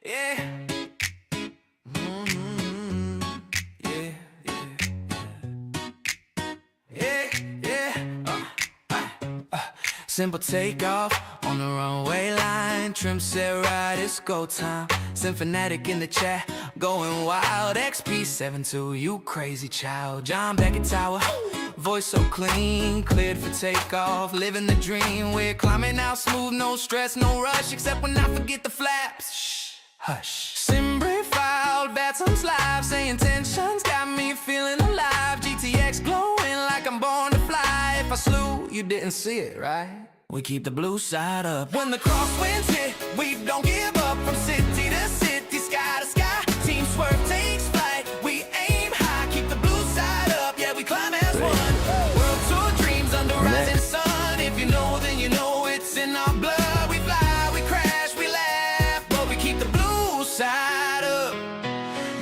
Yeah. Yeah, yeah, yeah, yeah. Simple takeoff on the runway line. Trim set right, it's go time. Symphonetic in the chat, going wild. XP72, you crazy child. John Beckett Tower, voice so clean, cleared for takeoff. Living the dream, we're climbing out smooth, no stress, no rush. Except when I forget the flaps. Shh, hush. Simbre filed, Batsum's live. SayIntentions got me feeling alive. GTX glowing like I'm born to fly. If I slew, you didn't see it, right? We keep the blue side up. When the crosswinds hit, we don't give up. From city to city, sky to sky. Team Swerve takes flight. We aim high, keep the blue side up. Yeah, we climb as one. World tour dreams under rising sun. If you know, then you know it's in our blood. We fly, we crash, we laugh, but we keep the blue side up.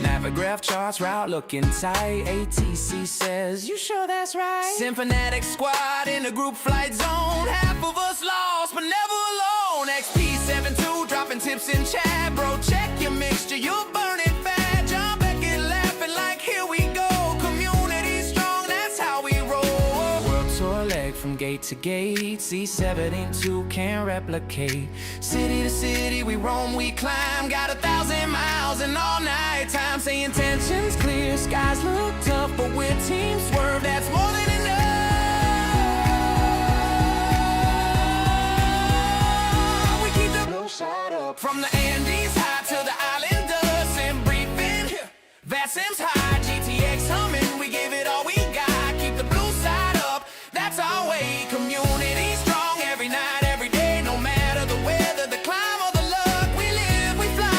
Navigraph charts, route looking tight. ATC says, you sure that's right? Symphonetic squad in a group flight zone. Half of us lost, but never alone. XP72 dropping tips in chat. Bro, check your mixture, you'll burn it fat. John Beckett laughing like, here we go. Community strong, that's how we roll. World tour leg from gate to gate. C72 can't replicate. City to city, we roam, we climb. Got 1,000 miles and all night time. SayIntentions clear, skies look tough, but we're Team Swerve, that's more than enough. We keep the blue side up. From the Andes high to the island dust and briefing. Vassim's high, GTX humming, we give it all we got. Keep the blue side up, that's our way. Community strong every night, every day. No matter the weather, the climb, or the luck. We live, we fly.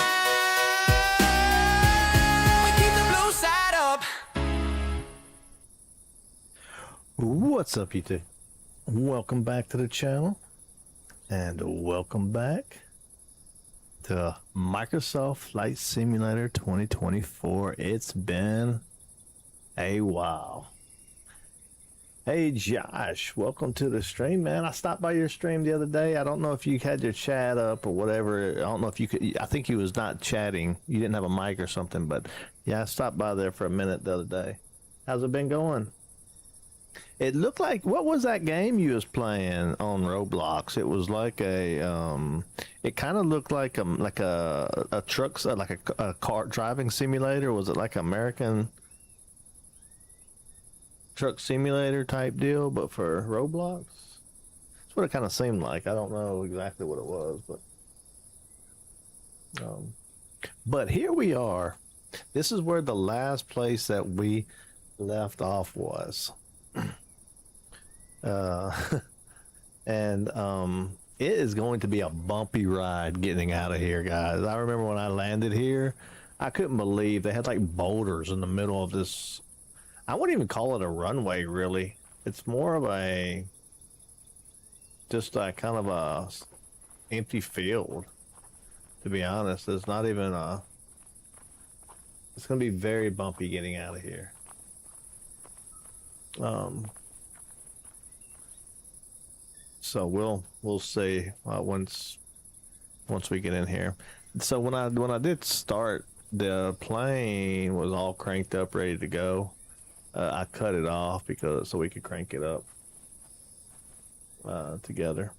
We keep the blue side up. What's up, YouTube? Welcome back to the channel, and welcome back to Microsoft Flight Simulator 2024. It's been a while. Hey Josh, welcome to the stream, man. I stopped by your stream the other day. I don't know if you had your chat up or whatever. I don't know if you could. I think you was not chatting. You didn't have a mic or something, but yeah, I stopped by there for a minute the other day. How's it been going? It looked like, what was that game you was playing on Roblox? It was like a it kind of looked like a truck, like a car driving simulator. Was it like American truck simulator type deal, but for Roblox? That's what it kind of seemed like. I don't know exactly what it was, but here we are. This is where the last place that we left off was. It is going to be a bumpy ride getting out of here, guys. I remember when I landed here, I couldn't believe they had like boulders in the middle of this. I wouldn't even call it a runway, really. It's more of a just a kind of a empty field, to be honest. It's not even a. It's going to be very bumpy getting out of here. So we'll see once we get in here. So when I did start, the plane was all cranked up, ready to go. I cut it off so we could crank it up together.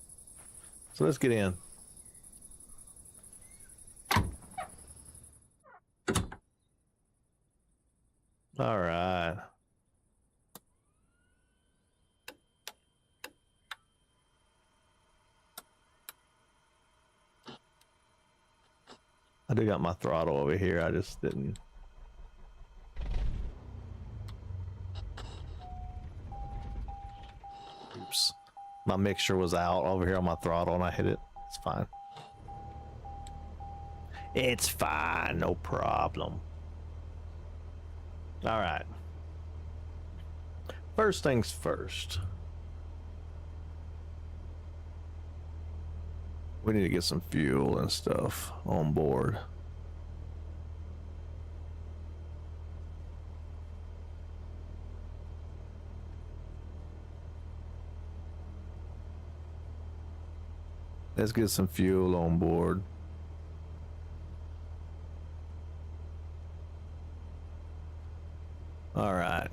So let's get in. All right. I do got my throttle over here. I just didn't. Oops. My mixture was out over here on my throttle and I hit it. It's fine. It's fine. No problem. All right. First things first. We need to get some fuel and stuff on board. Let's get some fuel on board. All right.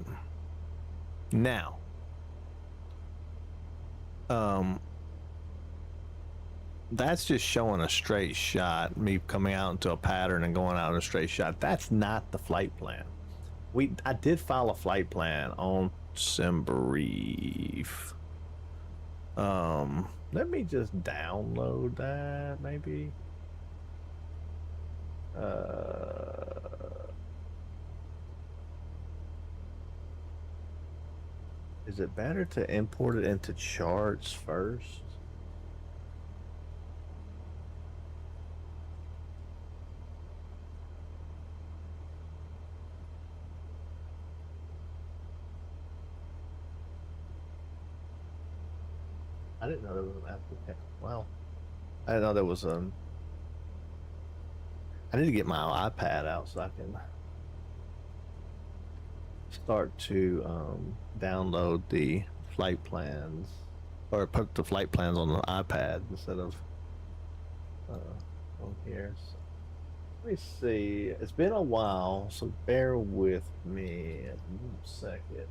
Now, that's just showing a straight shot, me coming out into a pattern and going out in a straight shot. That's not the flight plan. I did file a flight plan on SimBrief. Let me just download that maybe. Is it better to import it into charts first? I didn't know there was an application. Well, I didn't know there was a. I need to get my iPad out so I can start to download the flight plans, or put the flight plans on the iPad instead of on here. So, let me see. It's been a while, so bear with me a second.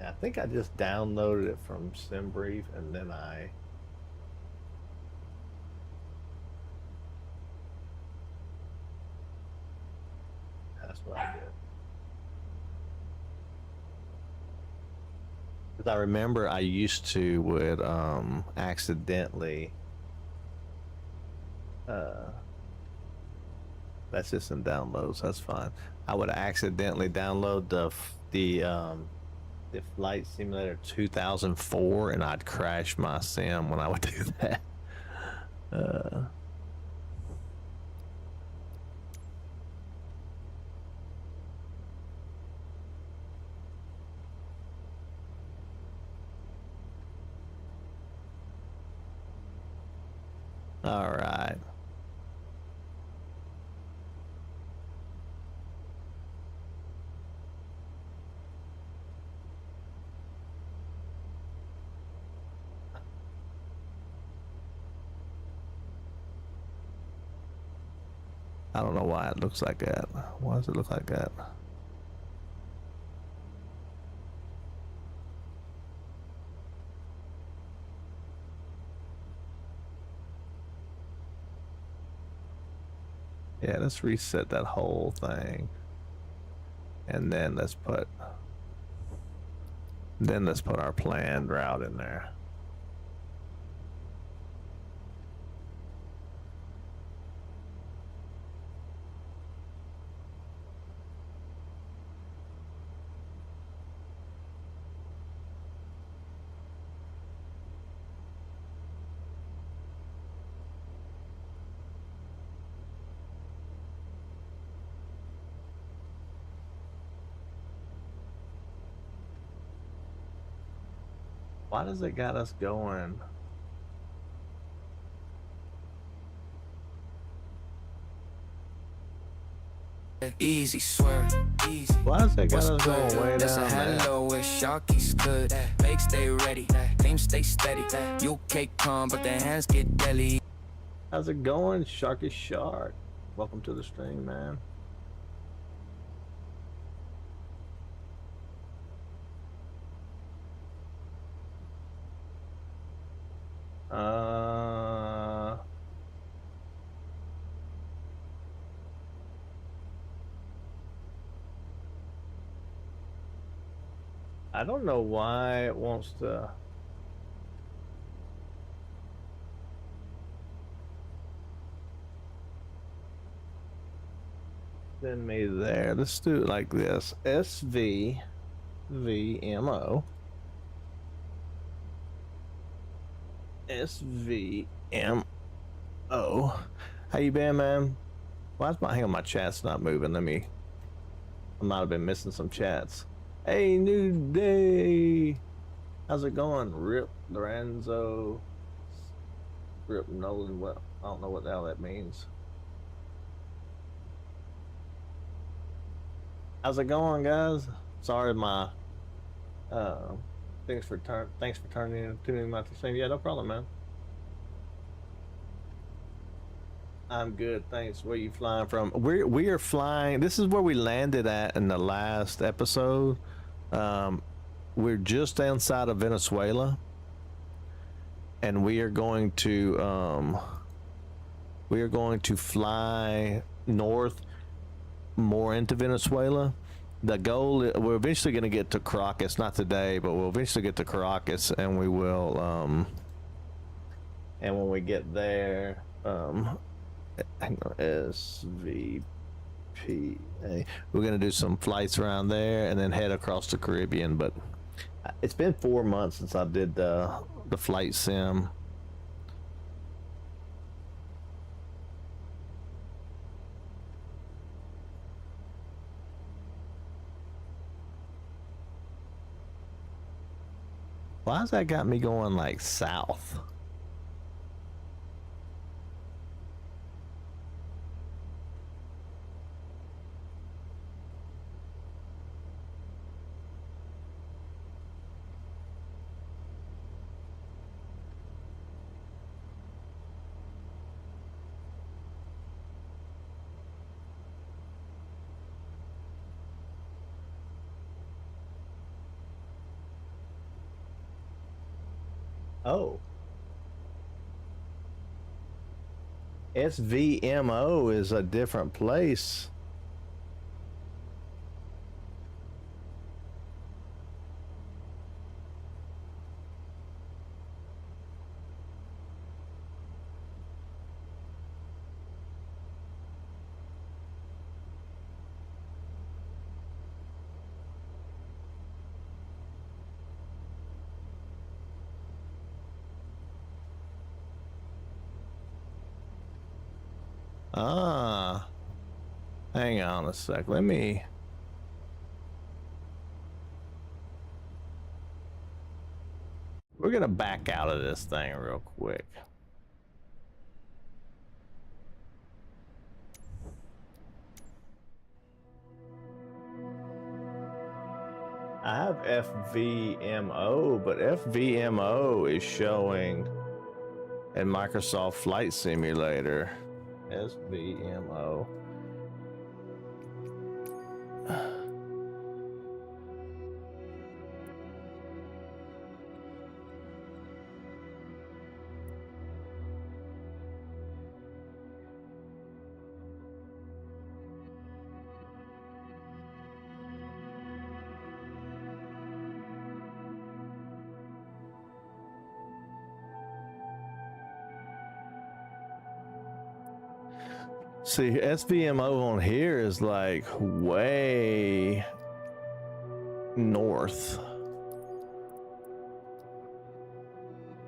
I think I just downloaded it from SimBrief and then that's what I did. Because I remember I used to would accidentally that's just in downloads, that's fine. I would accidentally download the Flight Simulator 2004 and I'd crash my sim when I would do that. All right. I don't know why it looks like that. Why does it look like that? Yeah, let's reset that whole thing. And then let's put our planned route in there. Why does it got us going? Easy, swear, easy. Why does it got us What's going way That's down a there? hello with Sharky's good. Make stay ready, team stay steady. UK calm, but their hands get deadly. How's it going, Sharky Shark? Welcome to the stream, man. I don't know why it wants to. Send me there. Let's do it like this. SVMO. SVMO. How you been, man? Why's hang on, my chat's not moving? I might have been missing some chats. Hey, new day. How's it going? Rip Lorenzo. Rip Nolan. What? I don't know what the hell that means. How's it going, guys? Sorry, my thanks for turning to me my stream. Yeah, no problem, man. I'm good, thanks. Where you flying from? We are flying. This is where we landed at in the last episode. Um, we're just outside of Venezuela, and we are going to fly north more into Venezuela. The goal, we're eventually going to get to Caracas, not today, but we'll eventually get to Caracas, and we will and when we get there, hang on, SVPA, we're going to do some flights around there and then head across the Caribbean. But it's been 4 months since I did the flight sim. Why's that got me going like south? Oh. SVMO is a different place. Ah, hang on a sec. We're gonna back out of this thing real quick. I have FVMO, but FVMO is showing in Microsoft Flight Simulator. SVMO. See, SVMO on here is like way north.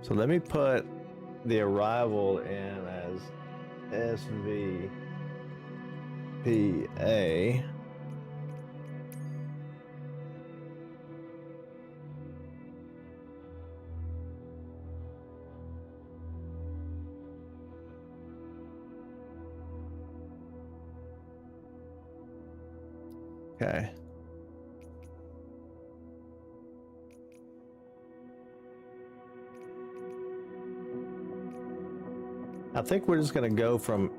So let me put the arrival in as SVPA. Okay. I think we're just gonna go from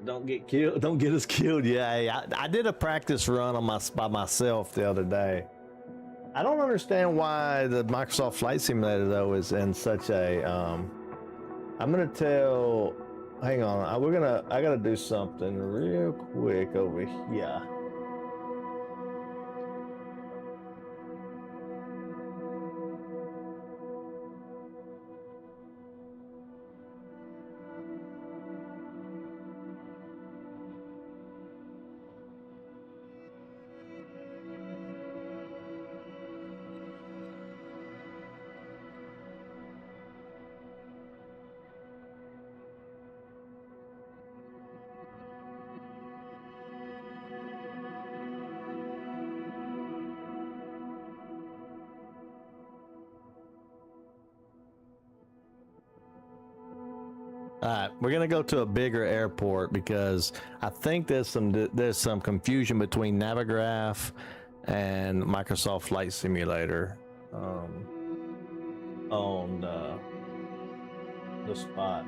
don't get killed, don't get us killed. Yeah, I did a practice run on by myself the other day. I don't understand why the Microsoft Flight Simulator though is in such a I'm gonna tell, hang on, I gotta do something real quick over here. All right, we're gonna go to a bigger airport because I think there's some confusion between Navigraph and Microsoft Flight Simulator on the spot.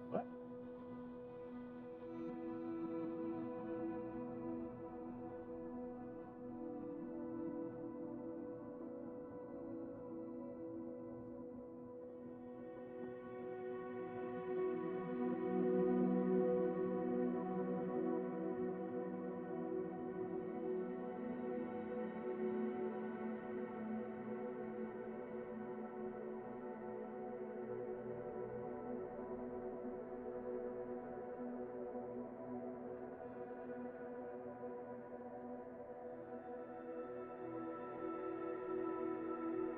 What?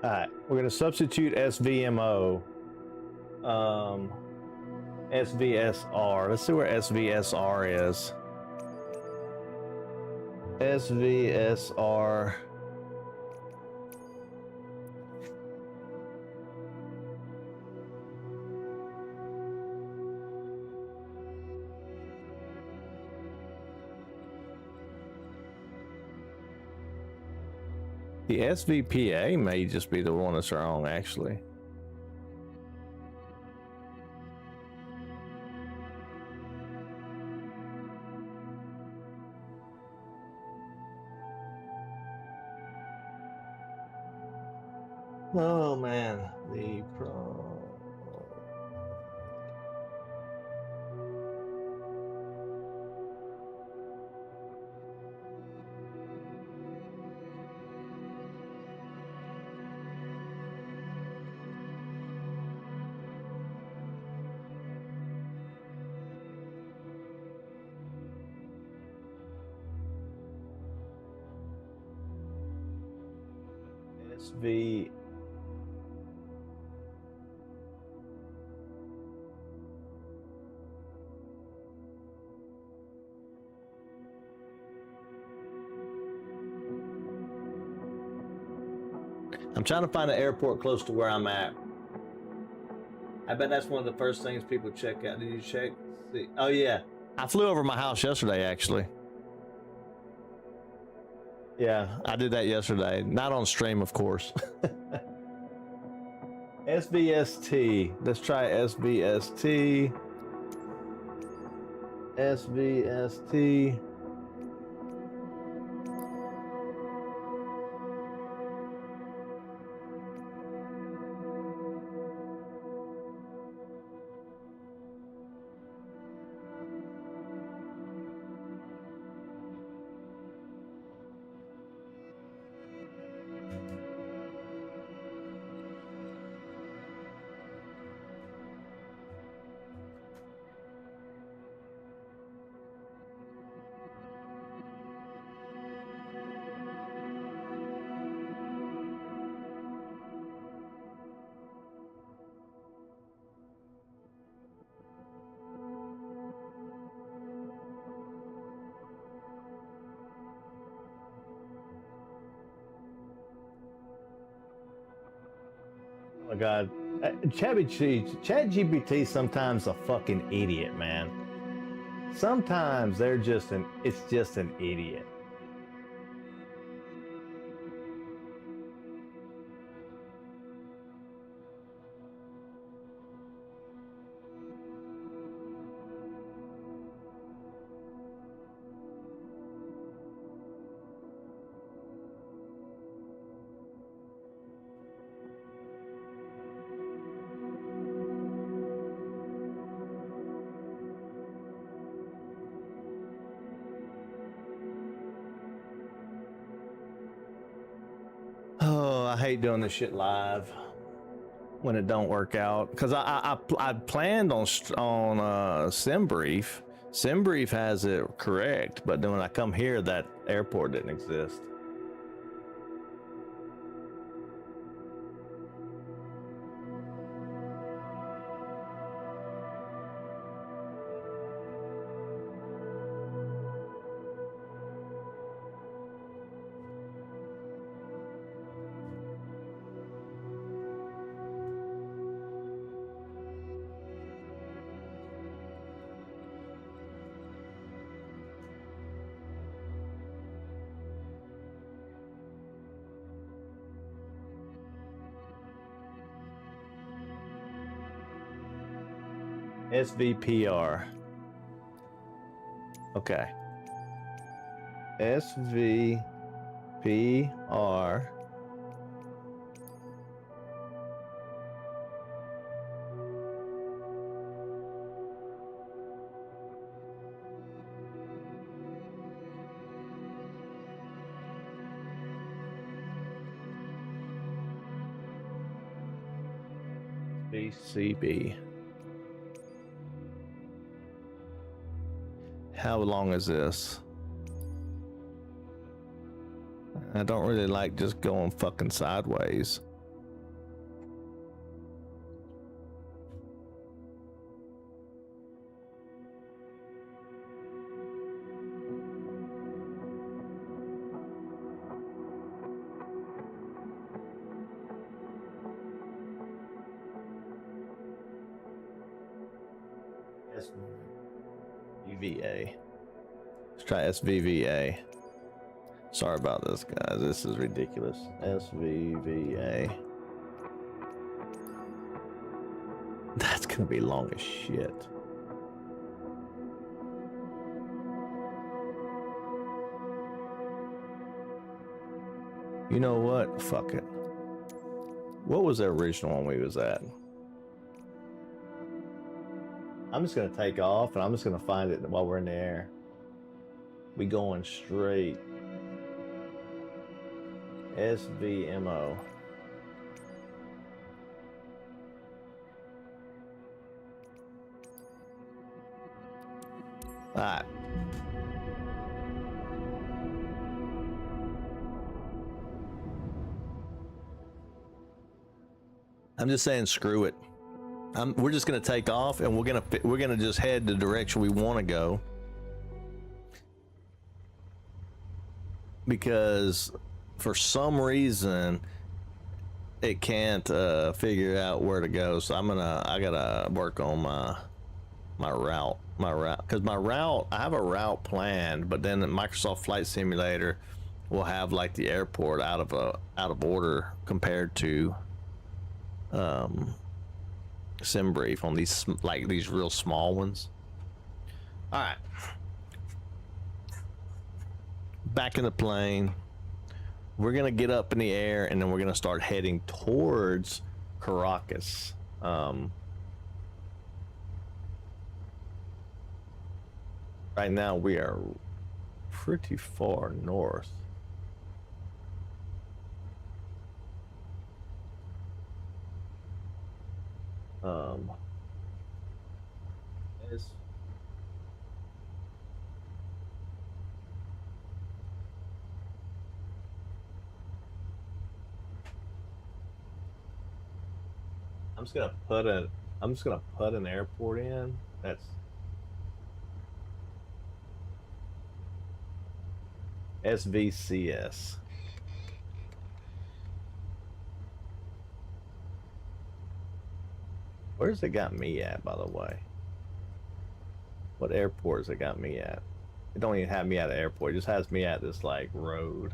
All right, we're going to substitute SVMO, SVSR. Let's see where SVSR is. SVSR. The SVPA may just be the one that's wrong, actually. Oh man, the pro. SV. I'm trying to find an airport close to where I'm at. I bet that's one of the first things people check out. Did you check? See? Oh yeah, I flew over my house yesterday, actually. Yeah, I did that yesterday. Not on stream, of course. SVST. Let's try SVST. SVST. Oh my God, ChatGPT sometimes a fucking idiot, man. Sometimes it's just an idiot. Oh, I hate doing this shit live when it don't work out, because I planned on SimBrief. SimBrief has it correct, but then when I come here, that airport didn't exist. SVPR. Okay. SVPR. BCB. How long is this? I don't really like just going fucking sideways. SVVA. Let's try SVVA. Sorry about this, guys. This is ridiculous. SVVA. That's gonna be long as shit. You know what? Fuck it. What was the original one we was at? I'm just gonna take off and I'm just gonna find it while we're in the air. We going straight. SVMO. Alright. I'm just saying, screw it. We're just gonna take off, and we're gonna just head the direction we want to go, because for some reason it can't figure out where to go. So I gotta work on my route, because I have a route planned, but then the Microsoft Flight Simulator will have like the airport out of order compared to SimBrief on these real small ones. All right, back in the plane. We're gonna get up in the air and then we're gonna start heading towards Caracas. Right now we are pretty far north. I'm just gonna put an airport in. That's SVCS. Where's it got me at, by the way? What airport has it got me at? It don't even have me at an airport. It just has me at this like road.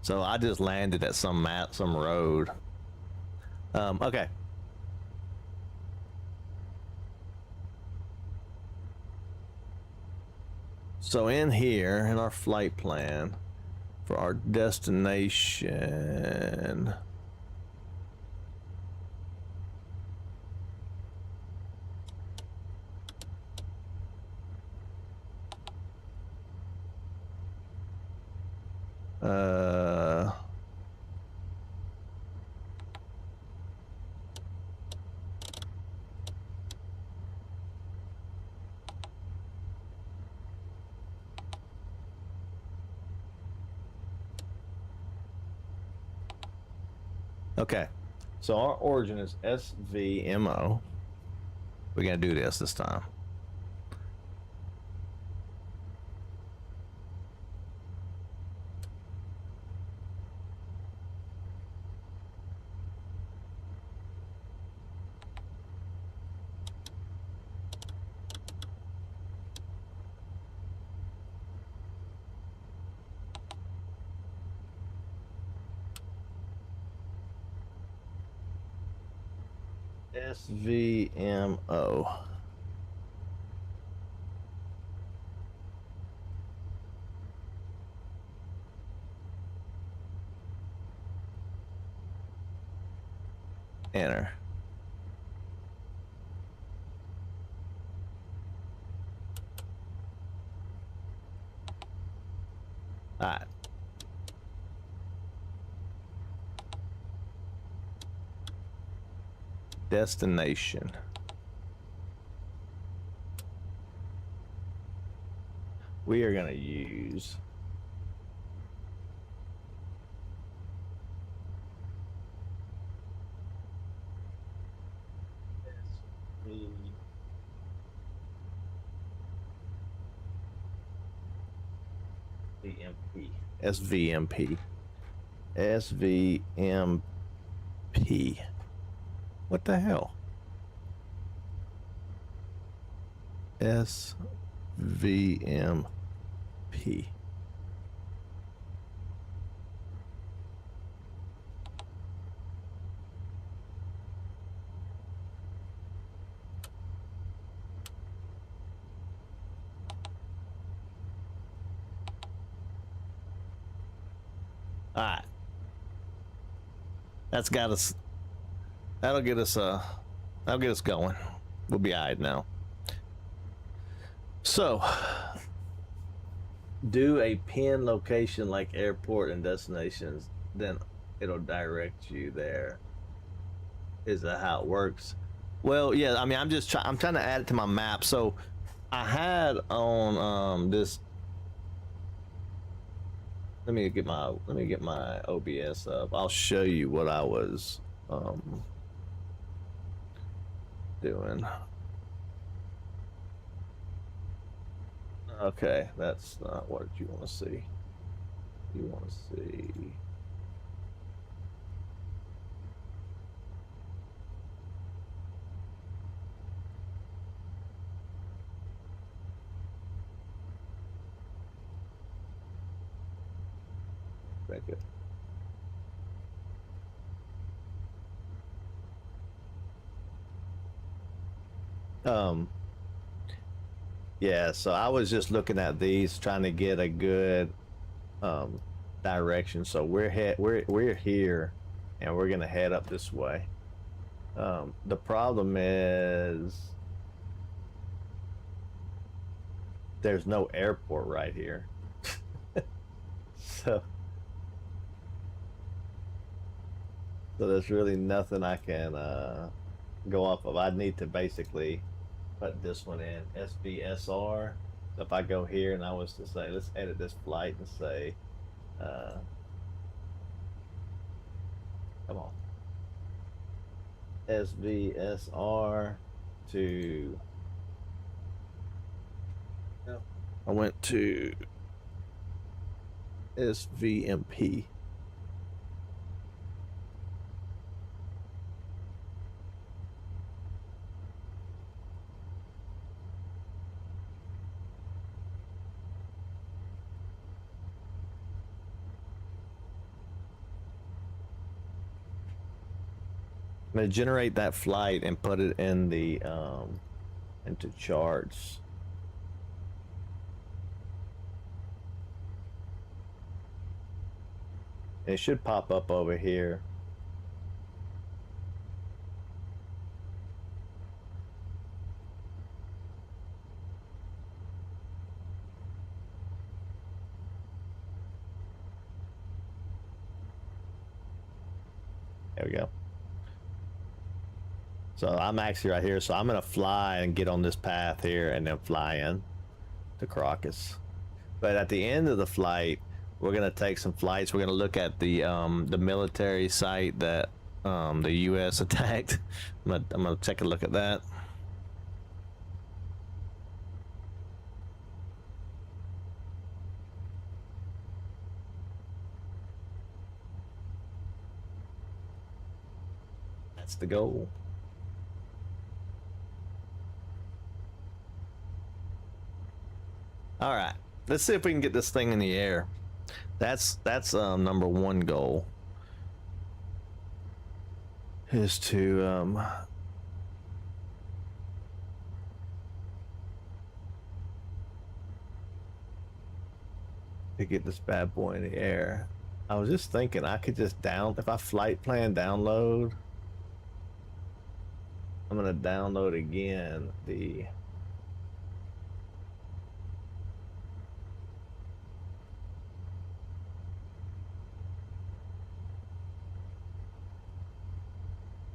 So I just landed at some road. Okay. So in here, in our flight plan for our destination, okay, so our origin is SVMO. We're gonna do this time. SVMO. Enter. All right. Destination. We are going to use SVMP. SVMP. SVMP. What the hell? SVMP. All right. That's got us. That'll get us going. We'll be all right now. So, do a pin location like airport and destinations, then it'll direct you there. Is that how it works? Well, yeah. I mean, I'm trying to add it to my map. So, I had on this. Let me get my OBS up. I'll show you what I was doing. Okay, that's not what you want to see. You want to see. Very good. Yeah, so I was just looking at these, trying to get a good direction. So we're here, and we're gonna head up this way. The problem is there's no airport right here. so there's really nothing I can go off of. I need to basically put this one in SBSR. So if I go here and I was to say, let's edit this flight and say, come on, SVSR to, I went to SVMP. I'm gonna generate that flight and put it in the into charts. It should pop up over here. There we go. So I'm actually right here. So I'm gonna fly and get on this path here and then fly in to Caracas. But at the end of the flight, we're gonna take some flights. We're gonna look at the military site that the U.S. attacked. I'm gonna take a look at that. That's the goal. All right, let's see if we can get this thing in the air. That's number one goal, is to to get this bad boy in the air. I was just thinking I could just if I flight plan download, I'm gonna download again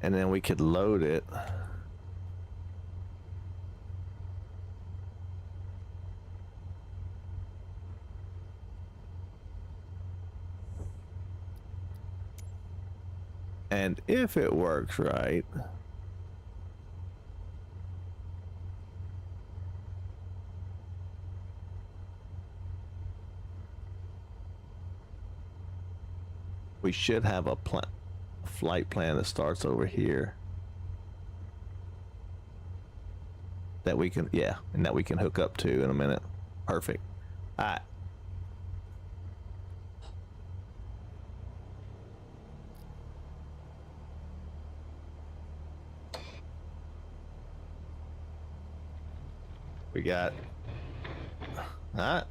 and then we could load it. And if it works right, we should have a flight plan that starts over here that we can, yeah, and that we can hook up to in a minute. Perfect. All right. We got, all right.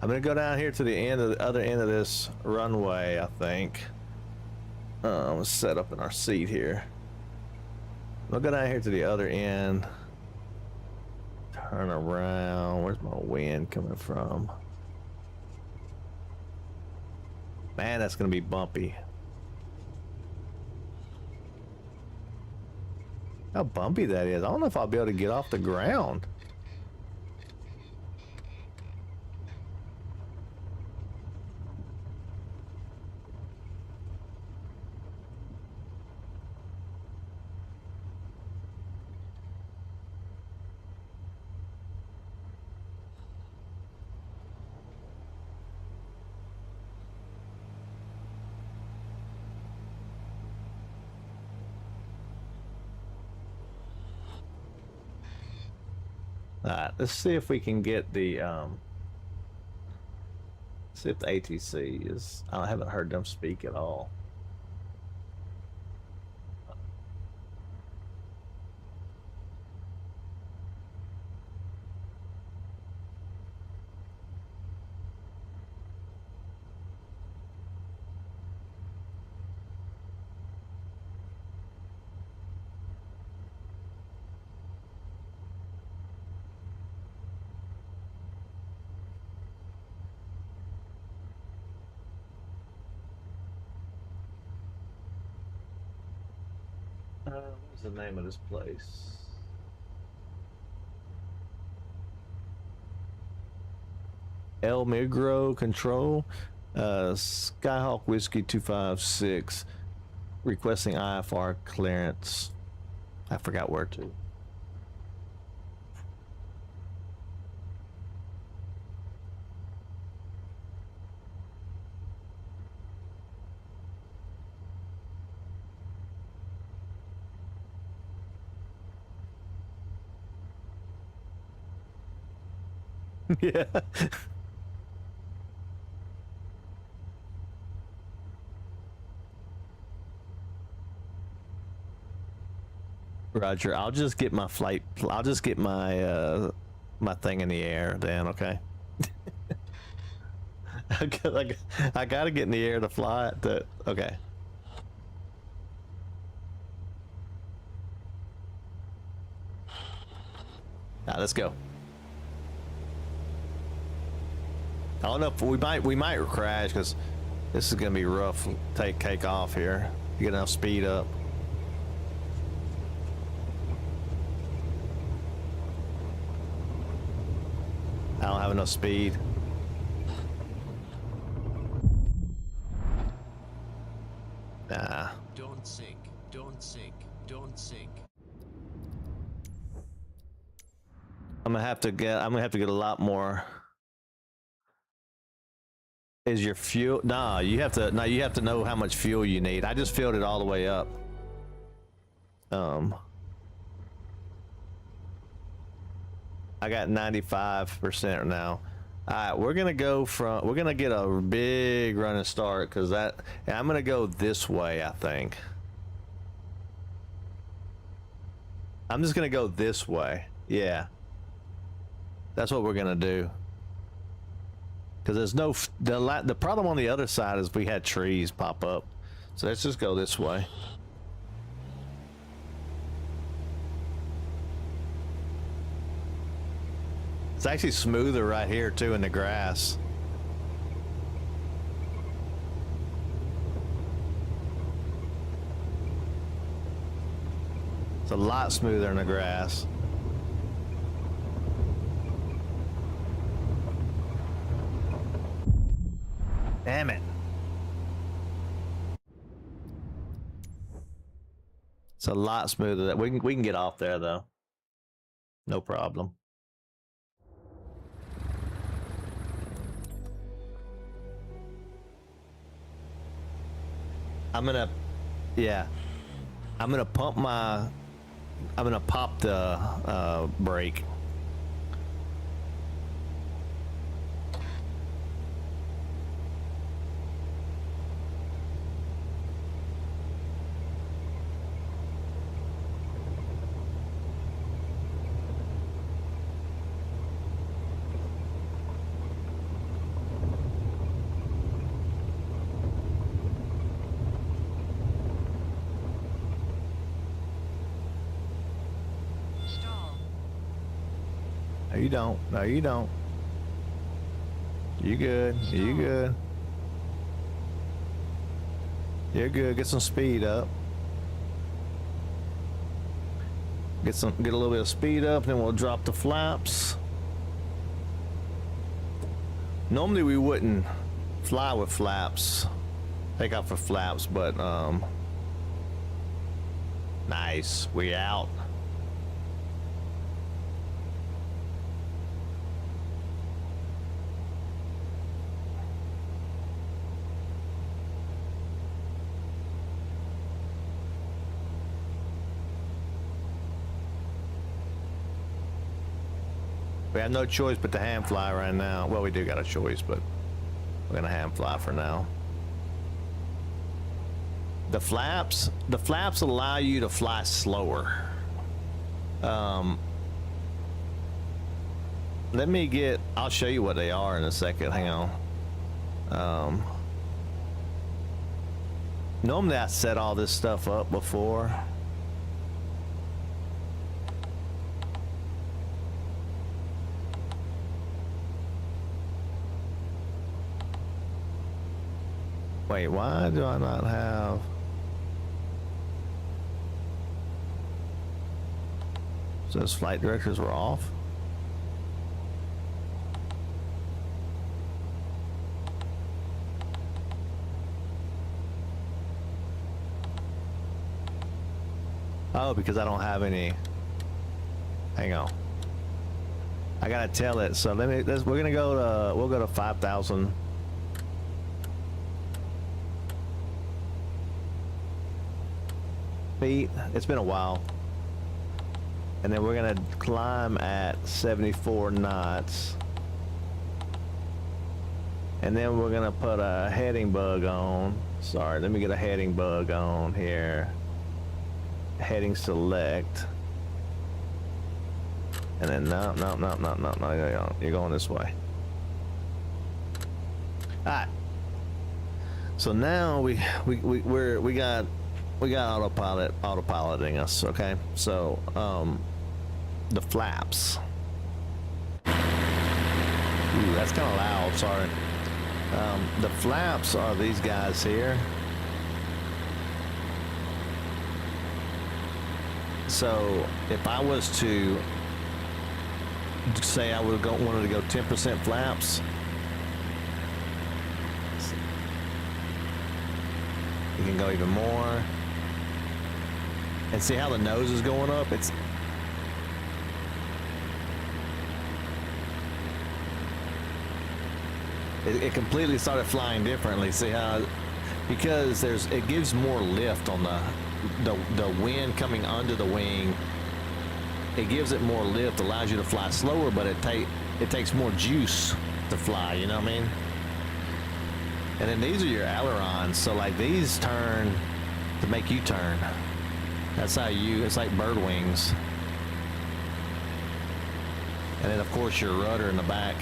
I'm gonna go down here to the end of the other end of this runway, I think. Let's set up in our seat here. We'll go down here to the other end. Turn around. Where's my wind coming from? Man, that's gonna be bumpy. How bumpy that is. I don't know if I'll be able to get off the ground. Alright, let's see if we can get the see if the ATC is, I haven't heard them speak at all. What's the name of this place? El Migro Control. Skyhawk Whiskey 256 requesting IFR clearance. I forgot where to. Yeah. Roger. I'll just get my I'll just get my my thing in the air then, okay? I gotta get in the air to fly it. Okay. Now let's go. I don't know if we might crash because this is gonna be rough. Take off here. Get enough speed up. I don't have enough speed. Nah. Don't sink. Don't sink. Don't sink. I'm gonna have to get a lot more. Is your fuel? Nah, you have to know how much fuel you need. I just filled it all the way up. I got 95% now. All right, we're gonna get a big running start because I'm gonna go this way. I think I'm just gonna go this way. Yeah, that's what we're gonna do. Because there's no the problem on the other side is we had trees pop up. So let's just go this way. It's actually smoother right here too in the grass. It's a lot smoother in the grass. Damn it. It's a lot smoother. That we can get off there though. No problem. I'm gonna pop the brake. No, you don't. No, you don't. You good. You good. You're good. Get some speed up. Get a little bit of speed up, then we'll drop the flaps. Normally we wouldn't fly with flaps. Take off for flaps, but nice. We out. We have no choice but to hand fly right now. Well, we do got a choice, but we're gonna hand fly for now. The flaps allow you to fly slower. I'll show you what they are in a second. Hang on. Normally I set all this stuff up before. Wait, why do I not have... So those flight directors were off? Oh, because I don't have any... Hang on. I gotta tell it. So we're gonna go to, we'll go to 5,000. Feet. It's been a while. And then we're gonna climb at 74 knots. And then we're gonna put a heading bug on. Sorry, let me get a heading bug on here. Heading select. And then no, you're going this way. Alright. So now we got autopiloting us, okay? So the flaps. Ooh, that's kind of loud, sorry. The flaps are these guys here. So if I was to say I wanted to go 10% flaps, you can go even more. And see how the nose is going up? It completely started flying differently. See how, because it gives more lift on the wind coming under the wing. It gives it more lift, allows you to fly slower, but it takes more juice to fly, you know what I mean? And then these are your ailerons, so like these turn to make you turn. That's how it's like bird wings. And then of course your rudder in the back.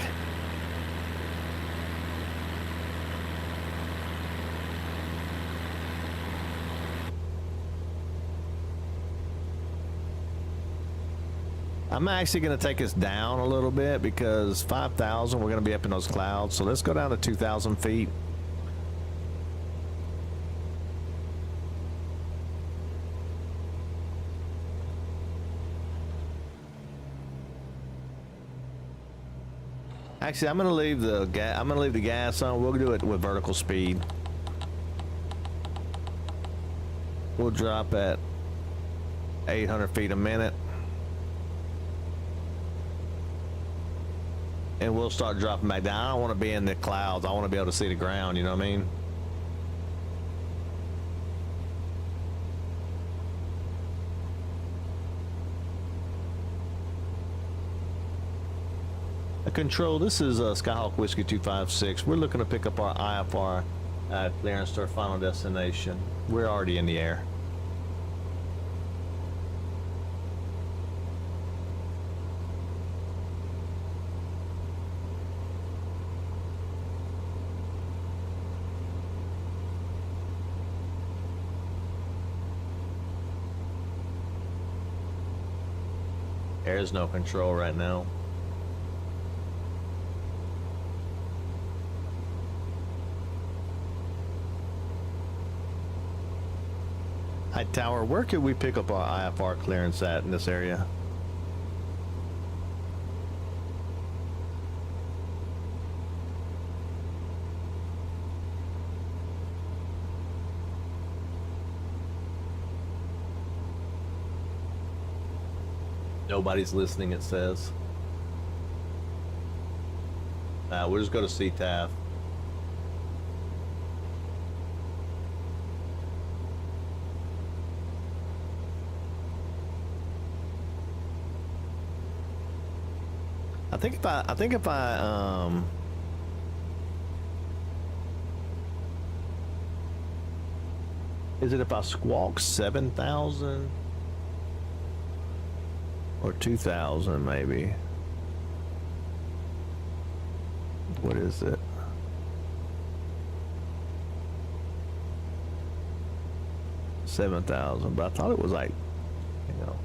I'm actually going to take us down a little bit because 5,000, we're going to be up in those clouds. So let's go down to 2,000 feet. Actually, I'm going to leave the gas on. We'll do it with vertical speed. We'll drop at 800 feet a minute. And we'll start dropping back down. I don't want to be in the clouds. I want to be able to see the ground, you know what I mean? Control, this is Skyhawk Whiskey 256. We're looking to pick up our IFR clearance to our final destination. We're already in the air. There's no control right now. Hi Tower, where could we pick up our IFR clearance at in this area? Nobody's listening, it says. We'll just go to CTAF. I think if I is it if I squawk 7,000 or 2,000 maybe? What is it? $7,000, but I thought it was like, you know.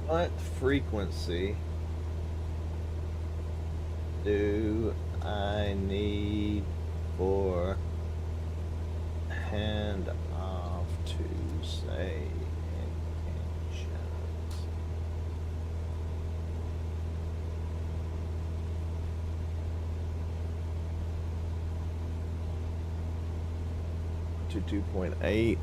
What frequency do I need for hand off to say intentions? To 2.8.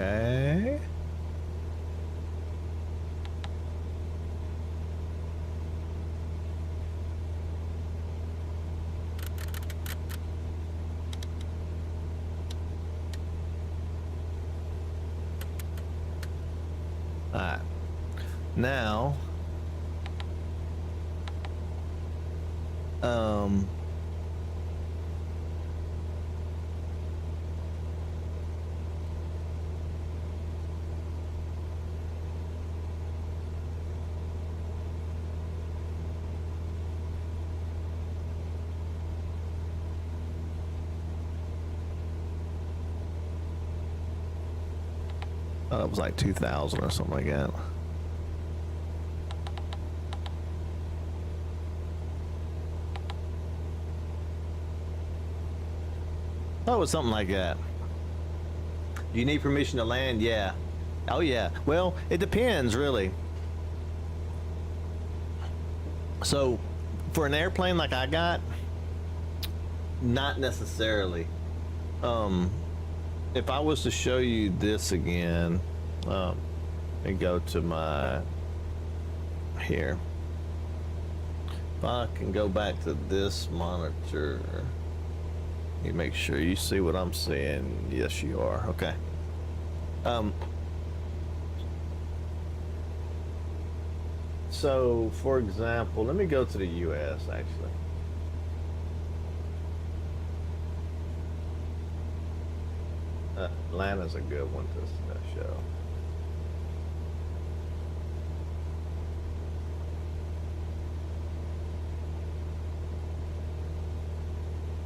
Okay. All right. Now, it was like 2,000 or something like that. Oh, it was something like that. You need permission to land? Yeah. Oh, yeah. Well, it depends, really. So, for an airplane like I got, not necessarily. If I was to show you this again, and go to my here. If I can go back to this monitor, you make sure you see what I'm seeing. Yes, you are. Okay. So, for example, let me go to the U.S. actually. Atlanta's a good one to show.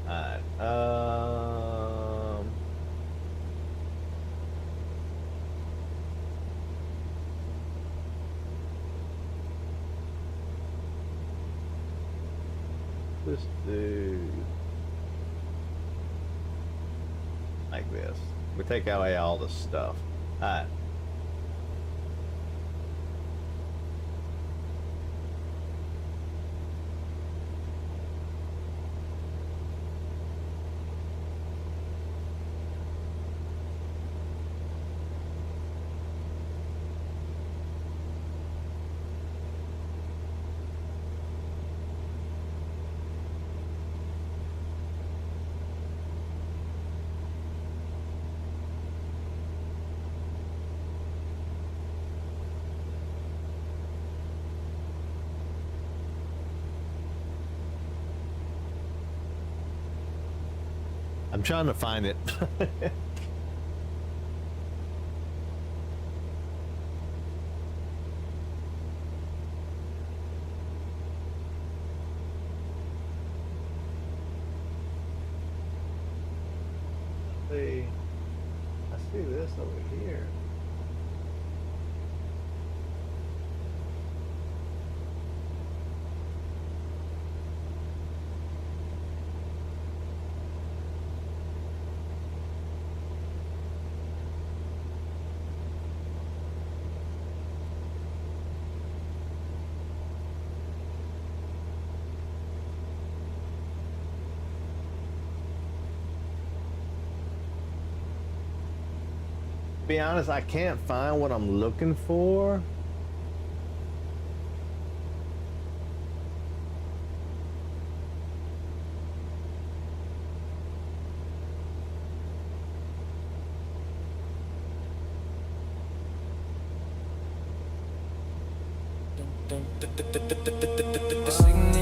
Alright, let's do like this. We take away all the stuff. Alright. I'm trying to find it. See, I see this over here. Be honest, I can't find what I'm looking for.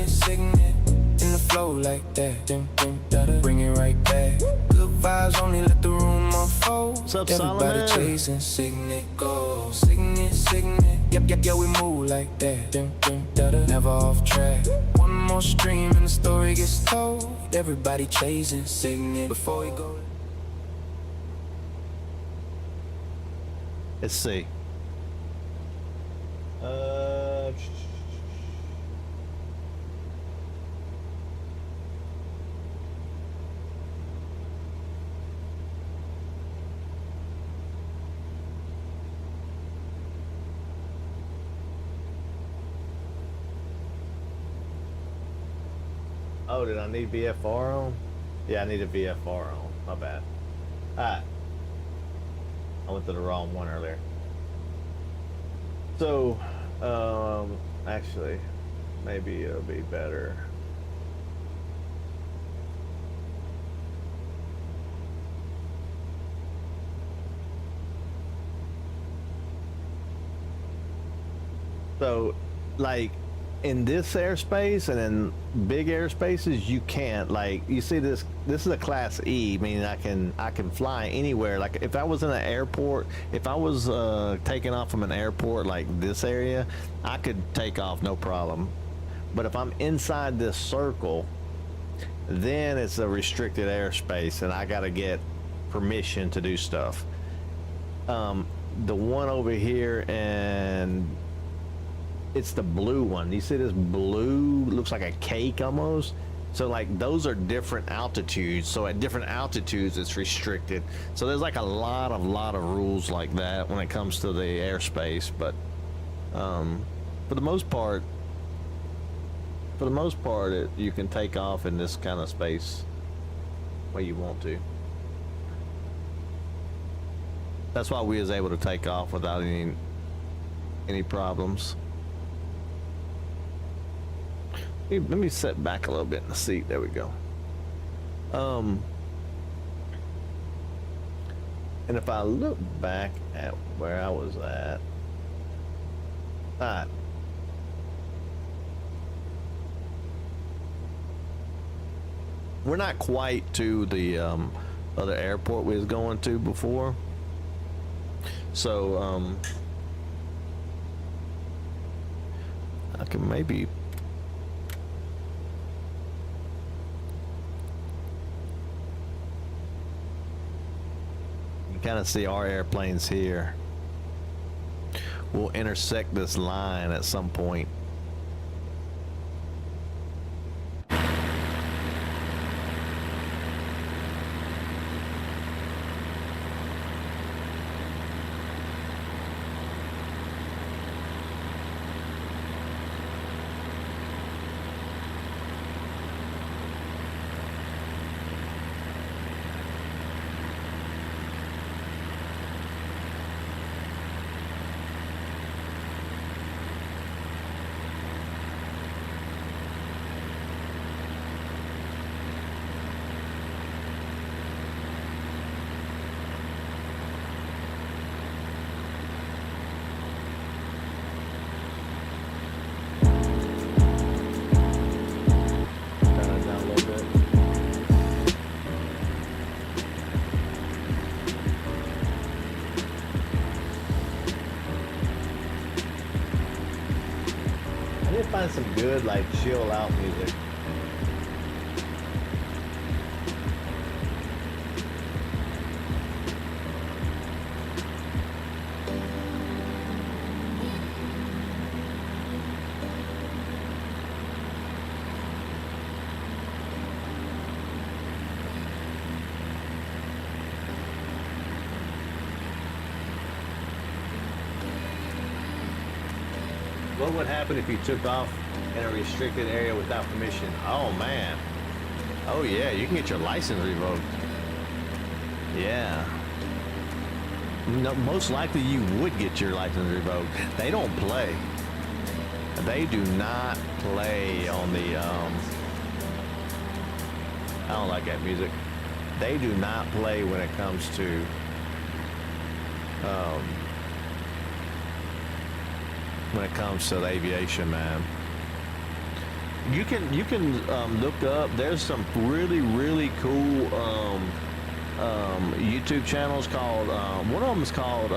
Signet in the flow like that. Bring it right back. Good vibes, only let the room unfold. What's up, Everybody Solomon? chasing signet goals. Signet. Yep, we move like that. Never off track. One more stream and the story gets told. Everybody chasing signet. Before we go. Let's see. Oh, did I need VFR on? Yeah, I need a VFR on. My bad. Alright. I went to the wrong one earlier. So, actually, maybe it'll be better. So, like, in this airspace and in big airspaces, you can't, like, you see this is a class E, meaning I can fly anywhere. Like if I was in an airport, if I was taking off from an airport like this area, I could take off no problem. But if I'm inside this circle, then it's a restricted airspace and I got to get permission to do stuff. The one over here, and it's the blue one. You see this blue, looks like a cake almost. So like those are different altitudes. So at different altitudes, it's restricted. So there's like a lot of rules like that when it comes to the airspace. But for the most part, you can take off in this kind of space where you want to. That's why we was able to take off without any problems. Let me sit back a little bit in the seat. There we go. And if I look back at where I was at, we're not quite to the other airport we was going to before. So I can maybe. Kind of see our airplanes here. We'll intersect this line at some point. Find some good like chill out music. What would happen if you took off in a restricted area without permission? Oh man. Oh yeah, you can get your license revoked. Yeah. No, most likely you would get your license revoked. They don't play. They do not play on the I don't like that music. They do not play when it comes to the aviation, man. You can look up. There's some really cool YouTube channels called one of them is called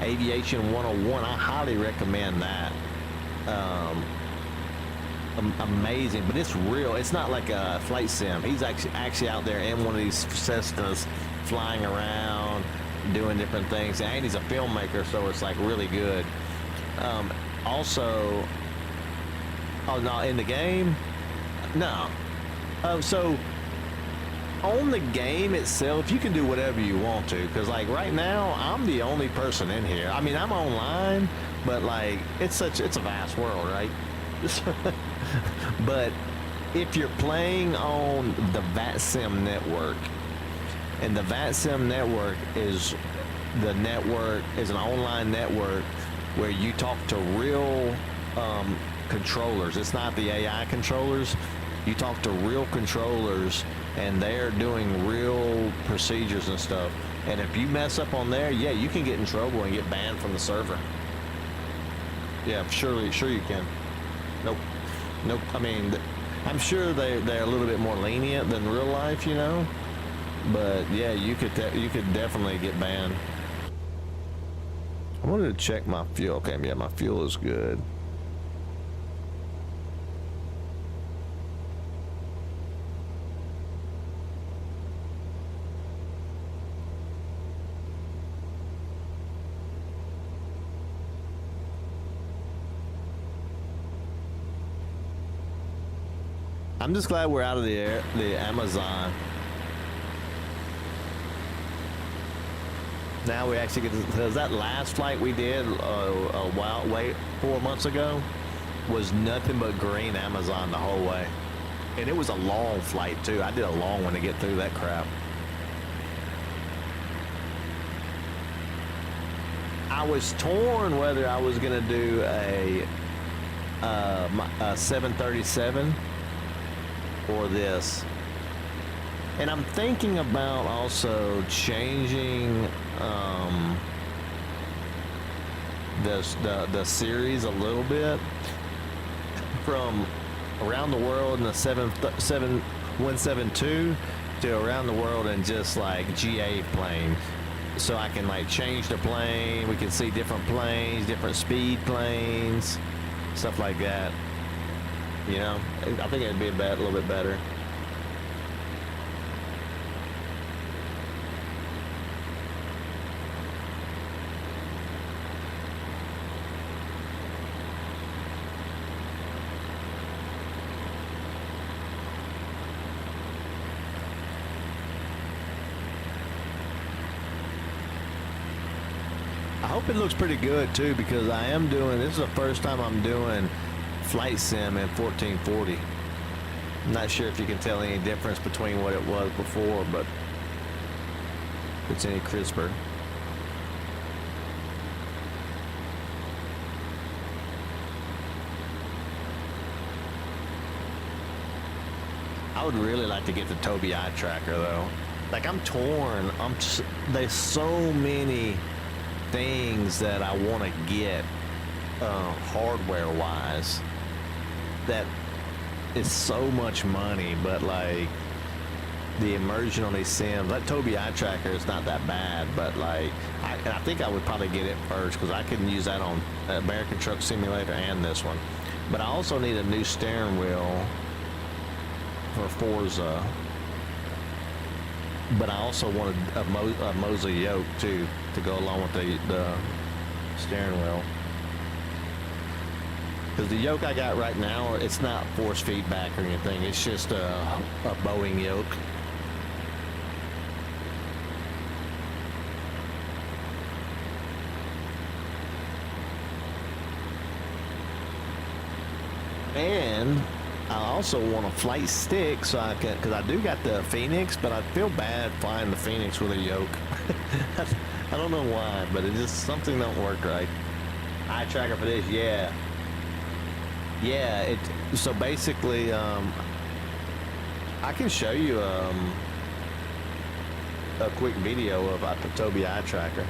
Aviation 101. I highly recommend that. Amazing, but it's real. It's not like a flight sim. He's actually out there in one of these Cessnas, flying around, doing different things, and he's a filmmaker, so it's like really good. Also, oh no, in the game, no. So on the game itself, you can do whatever you want to, because like right now, I'm the only person in here. I mean, I'm online, but like it's a vast world, right? But if you're playing on the VATSIM network, and the VATSIM network is the network is an online network where you talk to real controllers. It's not the AI controllers. You talk to real controllers, and they're doing real procedures and stuff. And if you mess up on there, yeah, you can get in trouble and get banned from the server. Yeah, sure you can. Nope. I mean, I'm sure they're a little bit more lenient than real life, you know. But yeah, you could definitely get banned. I wanted to check my fuel. Okay, yeah, my fuel is good. I'm just glad we're out of the Amazon. Now we actually get to, because that last flight we did a while, 4 months ago, was nothing but green Amazon the whole way. And it was a long flight too. I did a long one to get through that crap. I was torn whether I was gonna do a 737 or this, and I'm thinking about also changing the series a little bit from around the world in the 172 to around the world in just like GA plane, so I can like change the plane. We can see different planes, different speed planes, stuff like that. You know, I think it'd be a little bit better. I hope it looks pretty good too, because this is the first time I'm doing flight sim in 1440. I'm not sure if you can tell any difference between what it was before, but if it's any crisper. I would really like to get the Tobii eye tracker though. Like, I'm torn. There's so many things that I want to get hardware wise that is so much money, but like the immersion on these sims, that Tobii eye tracker is not that bad, but like I think I would probably get it first because I can use that on American Truck Simulator and this one. But I also need a new steering wheel for Forza, but I also wanted a Moza yoke too to go along with the steering wheel. Because the yoke I got right now, it's not force feedback or anything. It's just a Boeing yoke. And I also want a flight stick so I can, because I do got the Phoenix, but I feel bad flying the Phoenix with a yoke. I don't know why, but it just, something don't work right. Eye tracker for this, yeah. Yeah, so basically, I can show you a quick video of the Tobii eye tracker.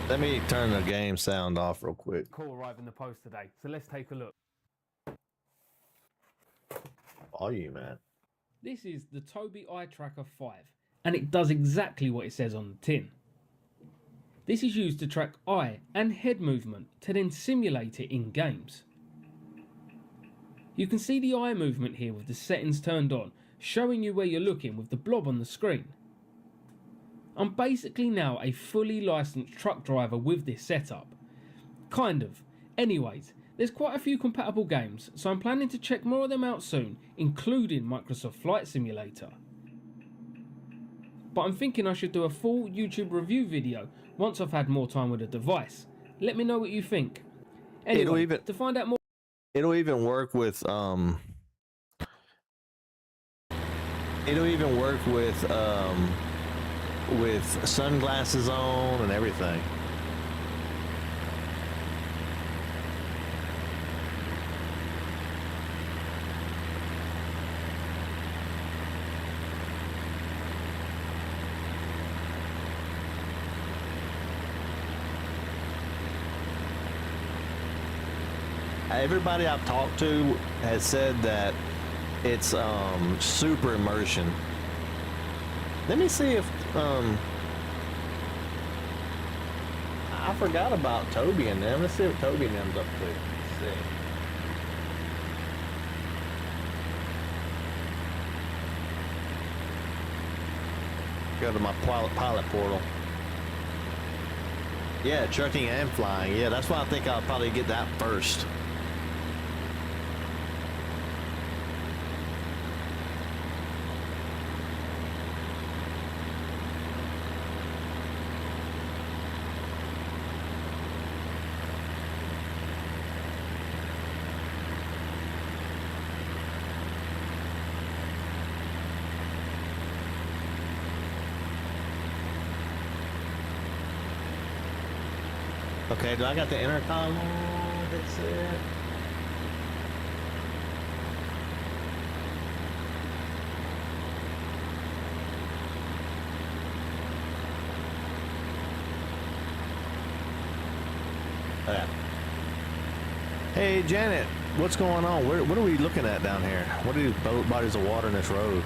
Let me turn the game sound off real quick. Call arrived in the post today, so let's take a look. Volume, man. This is the Tobii Eye Tracker 5, and it does exactly what it says on the tin. This is used to track eye and head movement to then simulate it in games. You can see the eye movement here with the settings turned on, showing you where you're looking with the blob on the screen. I'm basically now a fully licensed truck driver with this setup. Kind of. Anyways, there's quite a few compatible games, so I'm planning to check more of them out soon, including Microsoft Flight Simulator. But I'm thinking I should do a full YouTube review video once I've had more time with the device. Let me know what you think. Anyway, to find out more, it'll even work with with sunglasses on and everything. Everybody I've talked to has said that it's super immersion. Let me see if I forgot about Toby and them. Let's see what Toby and them's up to. Let's see. Go to my pilot portal. Yeah, trucking and flying. Yeah, that's why I think I'll probably get that first. Okay, do I got the intercom on? That's it. Okay. Hey, Janet, what's going on? What are we looking at down here? What are these bodies of water in this road?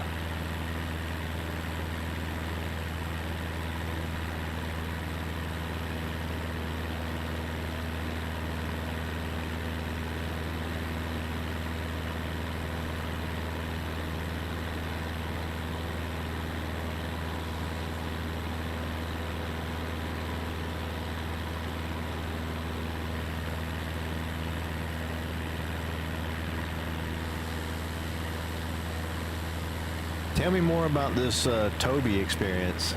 Tell me more about this Toby experience.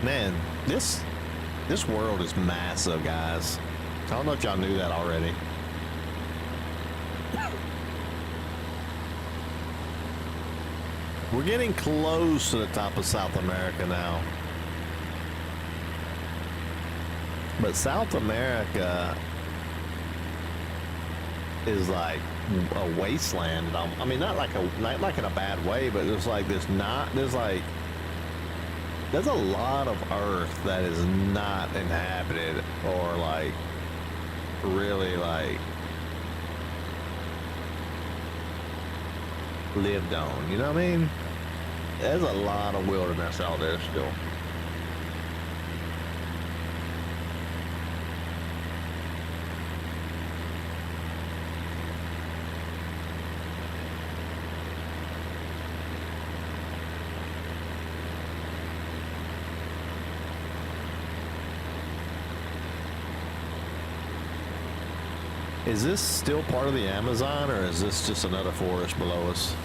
Man, this world is massive, guys. I don't know if y'all knew that already. We're getting close to the top of South America now. But South America is like a wasteland. I mean, not like in a bad way, but there's a lot of Earth that is not inhabited or like really like lived on. You know what I mean? There's a lot of wilderness out there still. Is this still part of the Amazon, or is this just another forest below us?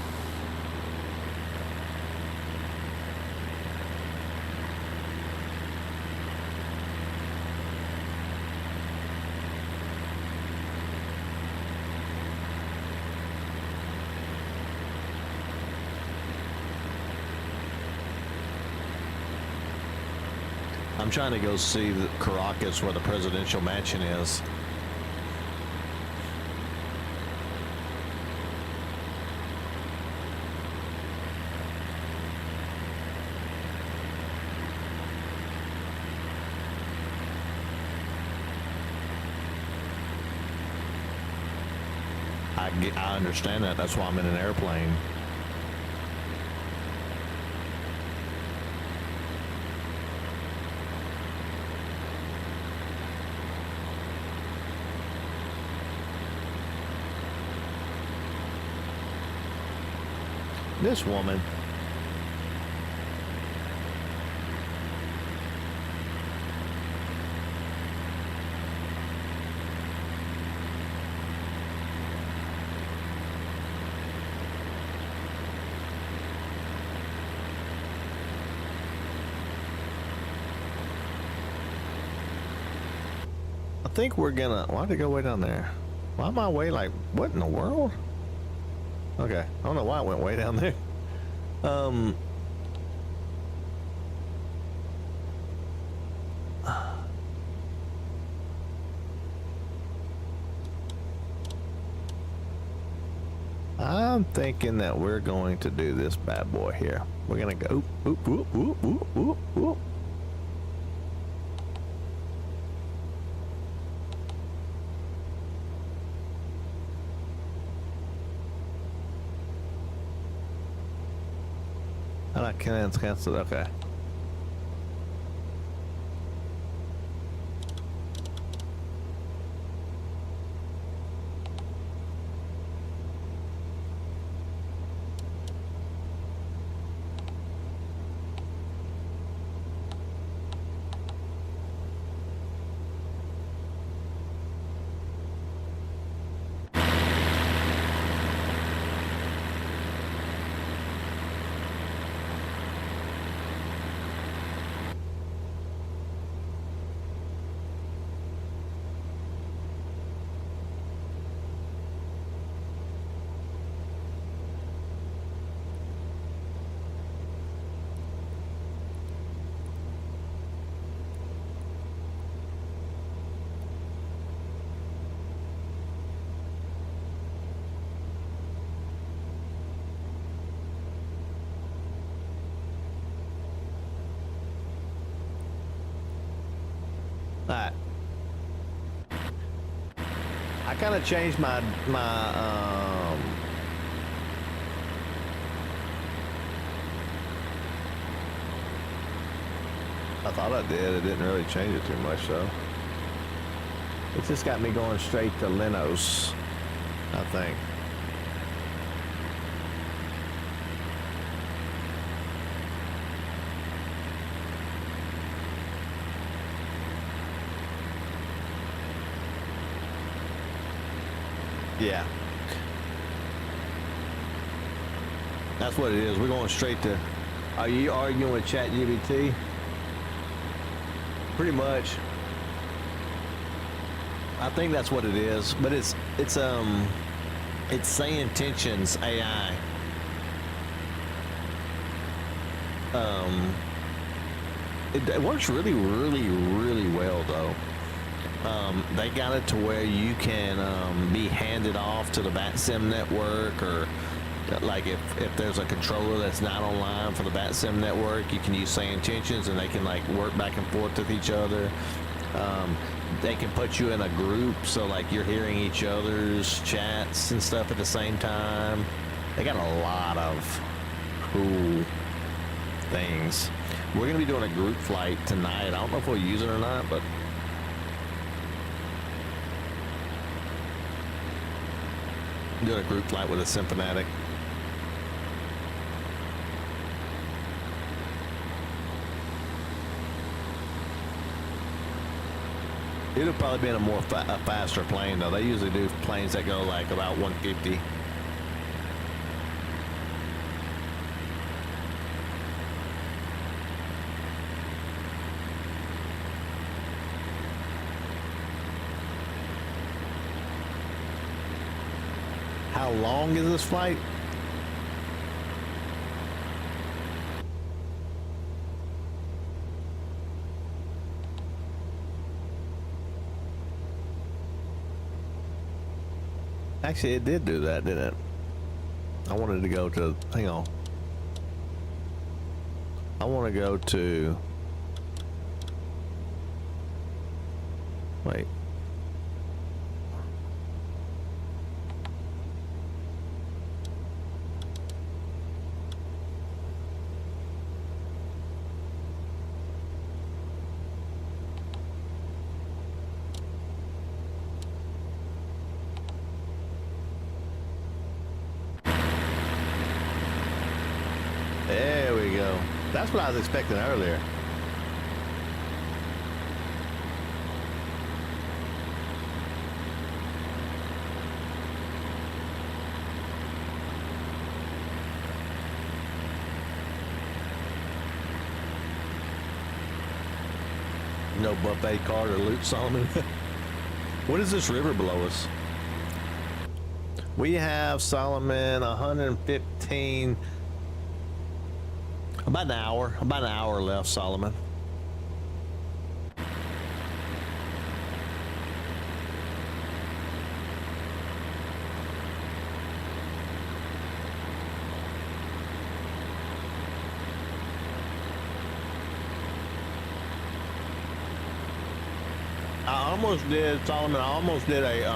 I'm trying to go see the Caracas where the presidential mansion is. I understand that. That's why I'm in an airplane. This woman. I think we're gonna. Why'd it go way down there? Why am I way like? What in the world? Okay, I don't know why it went way down there. I'm thinking that we're going to do this bad boy here. We're gonna go. Oop, oop, oop, oop, oop, oop. And I can't cancel it. Okay. Alright. I kind of changed my I thought I did. It didn't really change it too much though. It just got me going straight to Lenos, I think. Yeah. That's what it is. We're going straight to... Are you arguing with ChatGPT? Pretty much. I think that's what it is. But it's SayIntentions AI. It works really, really, really well though. They got it to where you can be handed off to the BatSim network, or like if there's a controller that's not online for the BatSim network, you can use SayIntentions and they can like work back and forth with each other. They can put you in a group, so like you're hearing each other's chats and stuff at the same time. They got a lot of cool things. We're gonna be doing a group flight tonight. I don't know if we'll use it or not, but doing a group flight with a Symphonatic. It'll probably be in a faster plane though. They usually do planes that go like about 150. How long is this flight? Actually, it did do that, didn't it? I wanted to go to, hang on. I want to go to, wait. There we go. That's what I was expecting earlier. No buffet cart or loot, Solomon. What is this river below us? We have, Solomon, 115. About an hour left, Solomon. I almost did, Solomon, I almost did a,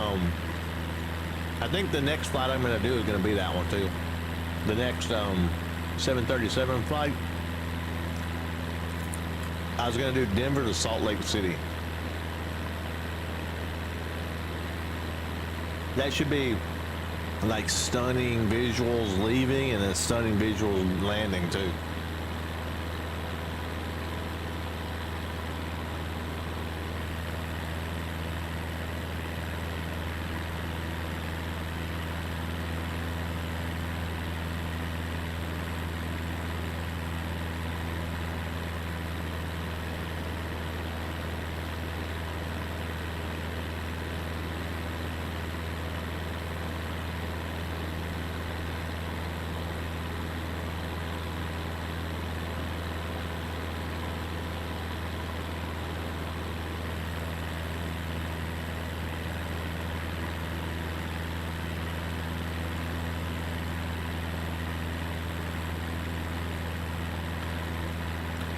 I think the next flight I'm going to do is going to be that one too. The next, 737 flight. I was going to do Denver to Salt Lake City. That should be like stunning visuals leaving and then stunning visuals landing too.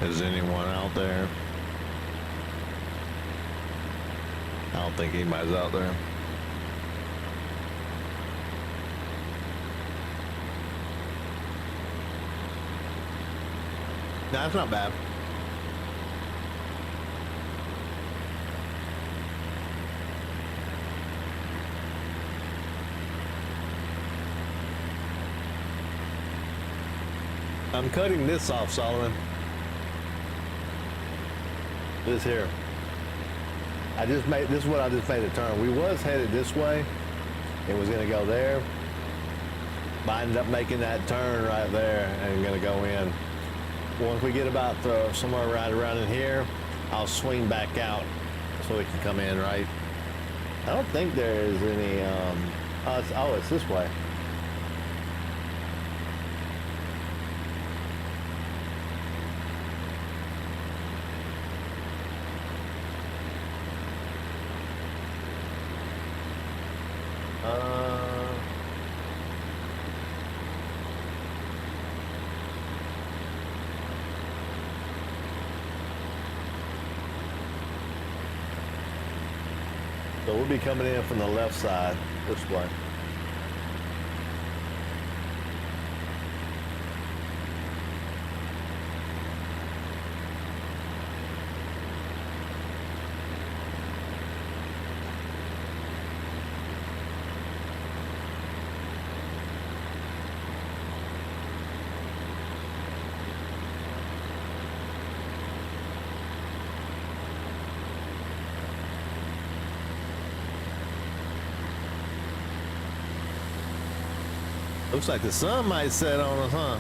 Is anyone out there? I don't think anybody's out there. No, that's not bad. I'm cutting this off, Solomon. This here. This is what I just made a turn. We was headed this way. It was gonna go there. But I ended up making that turn right there and gonna go in. Once we get about somewhere right around in here, I'll swing back out so we can come in, right? I don't think there is any, it's this way. So we'll be coming in from the left side, this way. Looks like the sun might set on us, huh?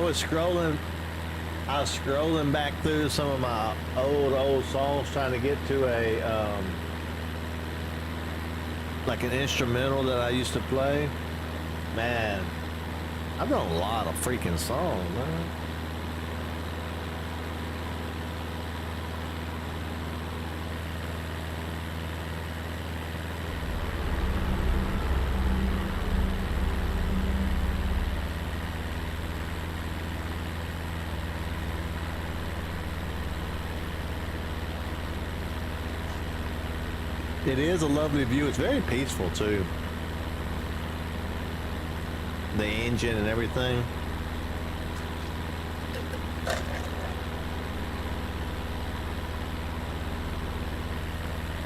I was scrolling back through some of my old songs trying to get to a like an instrumental that I used to play. Man, I've done a lot of freaking songs, man. It is a lovely view. It's very peaceful too. The engine and everything.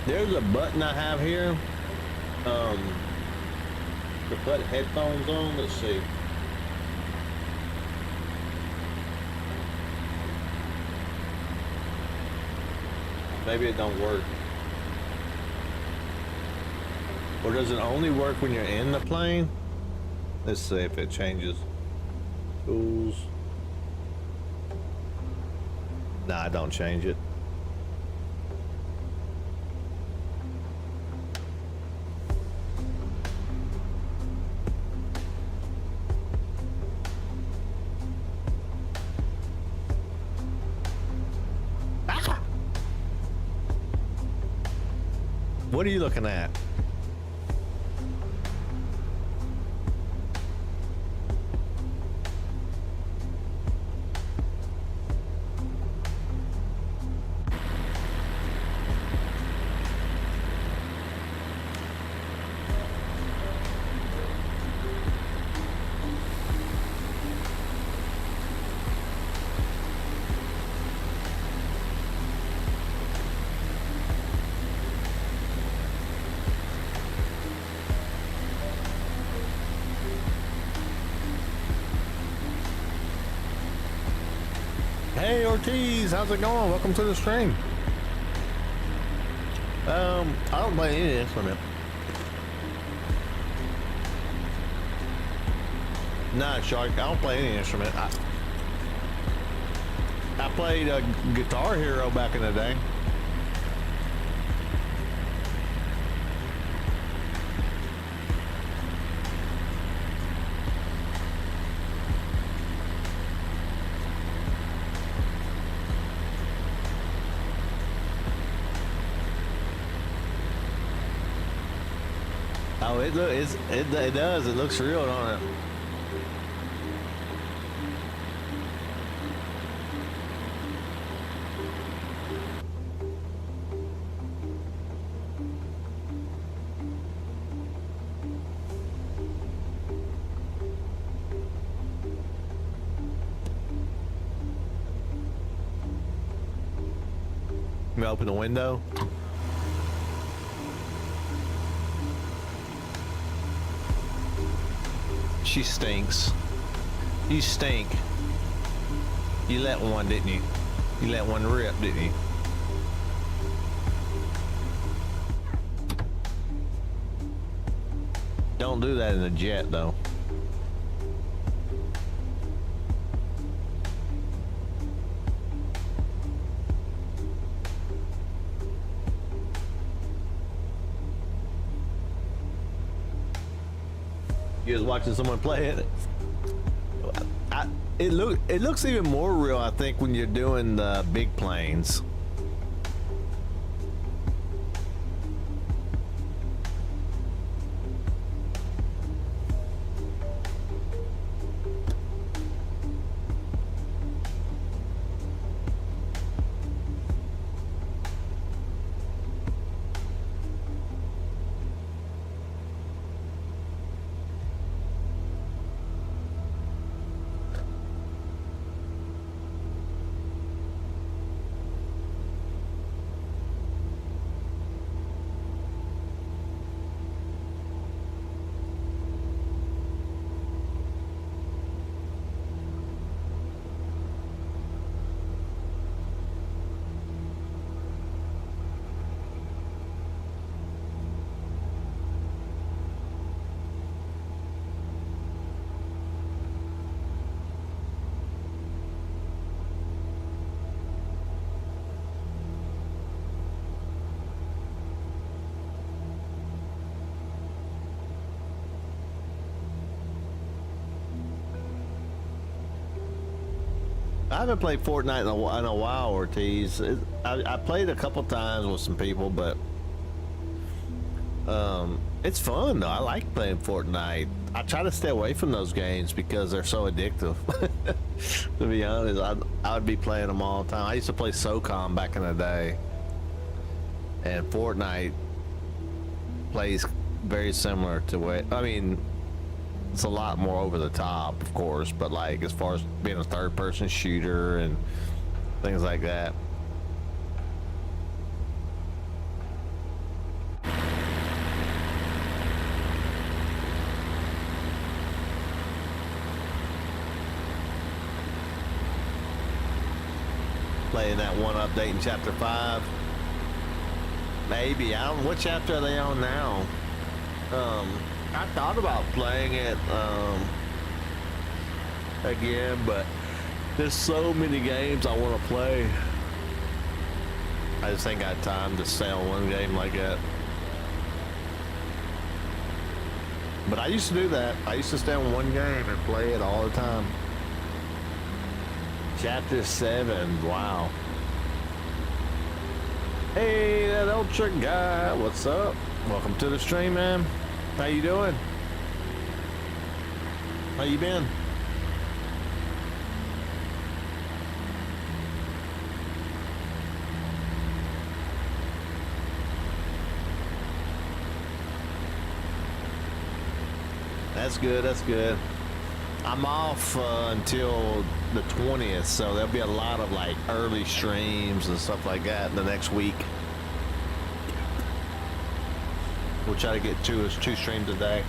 There's a button I have here to put headphones on. Let's see. Maybe it don't work. Or does it only work when you're in the plane? Let's see if it changes. Tools. Nah, I don't change it. Ah! What are you looking at? Hey Ortiz, how's it going? Welcome to the stream. I don't play any instrument. Nah, Shark, I don't play any instrument. I played Guitar Hero back in the day. Oh, it does. It looks real, don't it? Let me open the window. She stinks. You stink. You let one, didn't you? You let one rip, didn't you? Don't do that in a jet, though. You was watching someone play it. It looks even more real, I think, when you're doing the big planes. I haven't played Fortnite in a while, Ortiz. I played a couple times with some people, but it's fun though. I like playing Fortnite. I try to stay away from those games because they're so addictive. To be honest, I would be playing them all the time. I used to play SOCOM back in the day, and Fortnite plays very similar to what I mean. It's a lot more over the top, of course, but like as far as being a third-person shooter and things like that. Playing that one update in chapter 5. Maybe. I don't know what chapter are they on now. I thought about playing it again, but there's so many games I want to play. I just ain't got time to stay on one game like that. But I used to do that. I used to stay on one game and play it all the time. Chapter 7, wow. Hey, that ultra guy, what's up? Welcome to the stream, man. How you doing? How you been? That's good, that's good. I'm off until the 20th, so there'll be a lot of like early streams and stuff like that the next week. We'll try to get two streams a day.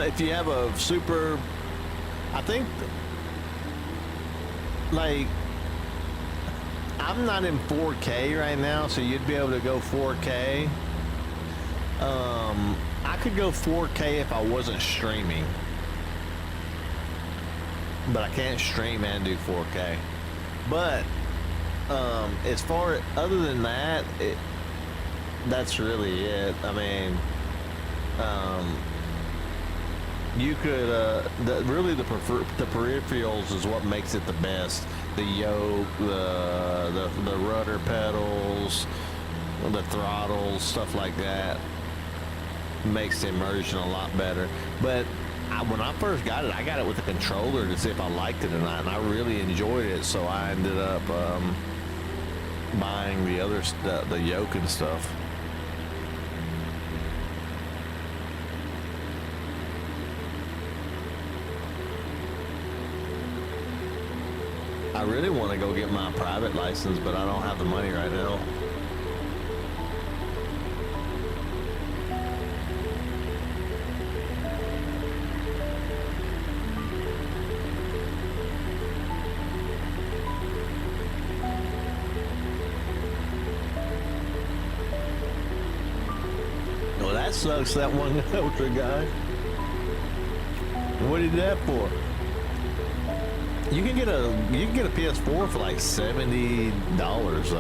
If you have a super, I think, like, I'm not in 4K right now, so you'd be able to go 4K. I could go 4K if I wasn't streaming, but I can't stream and do 4K. But as far other than that, that's really it. I mean, you could really the peripherals is what makes it the best. The yoke, the rudder pedals, the throttles, stuff like that makes the immersion a lot better. But when I first got it, I got it with a controller to see if I liked it or not, and I really enjoyed it. So I ended up buying the other the yoke and stuff. I really want to go get my private license, but I don't have the money right now. Well, that sucks, that one ultra guy. What did you do that for? You can get a PS4 for like $70 though.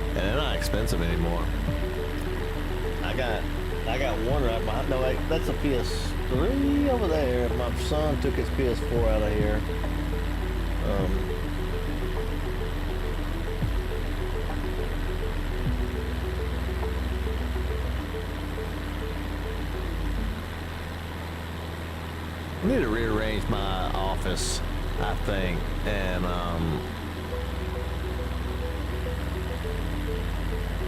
And they're not expensive anymore. I got one right behind. No, that's a PS3 over there. My son took his PS4 out of here. I need to rearrange my office, I think, and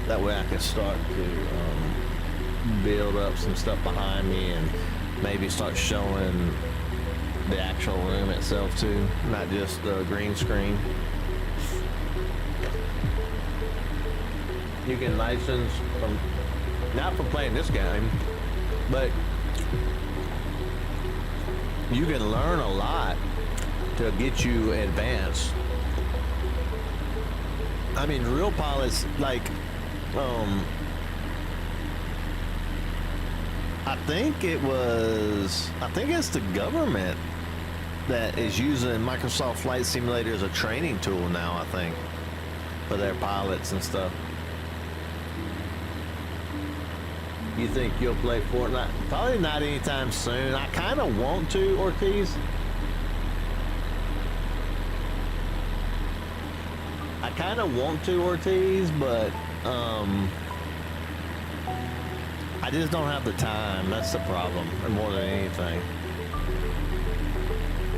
that way I can start to build up some stuff behind me and maybe start showing the actual room itself too, not just the green screen. You get license from, not for playing this game, but you can learn a lot to get you advanced. I mean, real pilots, like, I think it's the government that is using Microsoft Flight Simulator as a training tool now, I think, for their pilots and stuff. You think you'll play Fortnite? Probably not anytime soon. I kind of want to, Ortiz. I kind of want to, Ortiz, but I just don't have the time. That's the problem, more than anything.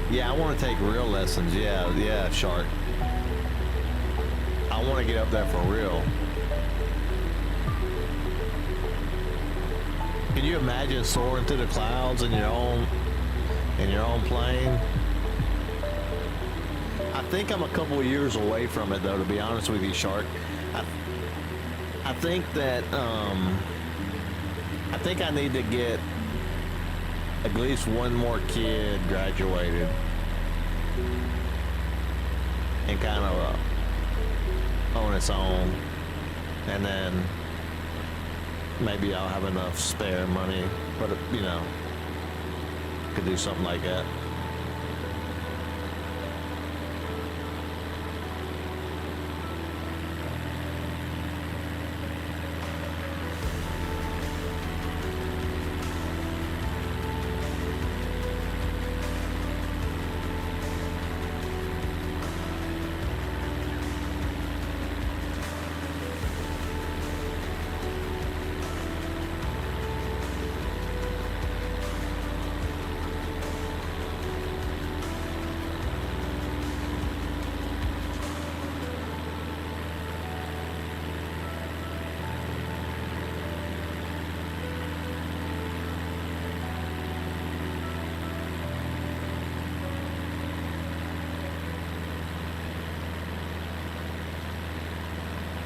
Yeah, I want to take real lessons. Yeah, Shark. I want to get up there for real. Can you imagine soaring through the clouds in your own plane? I think I'm a couple of years away from it, though, to be honest with you, Shark. I think that I think I need to get at least one more kid graduated and kind of on its own, and then maybe I'll have enough spare money, but you know, could do something like that.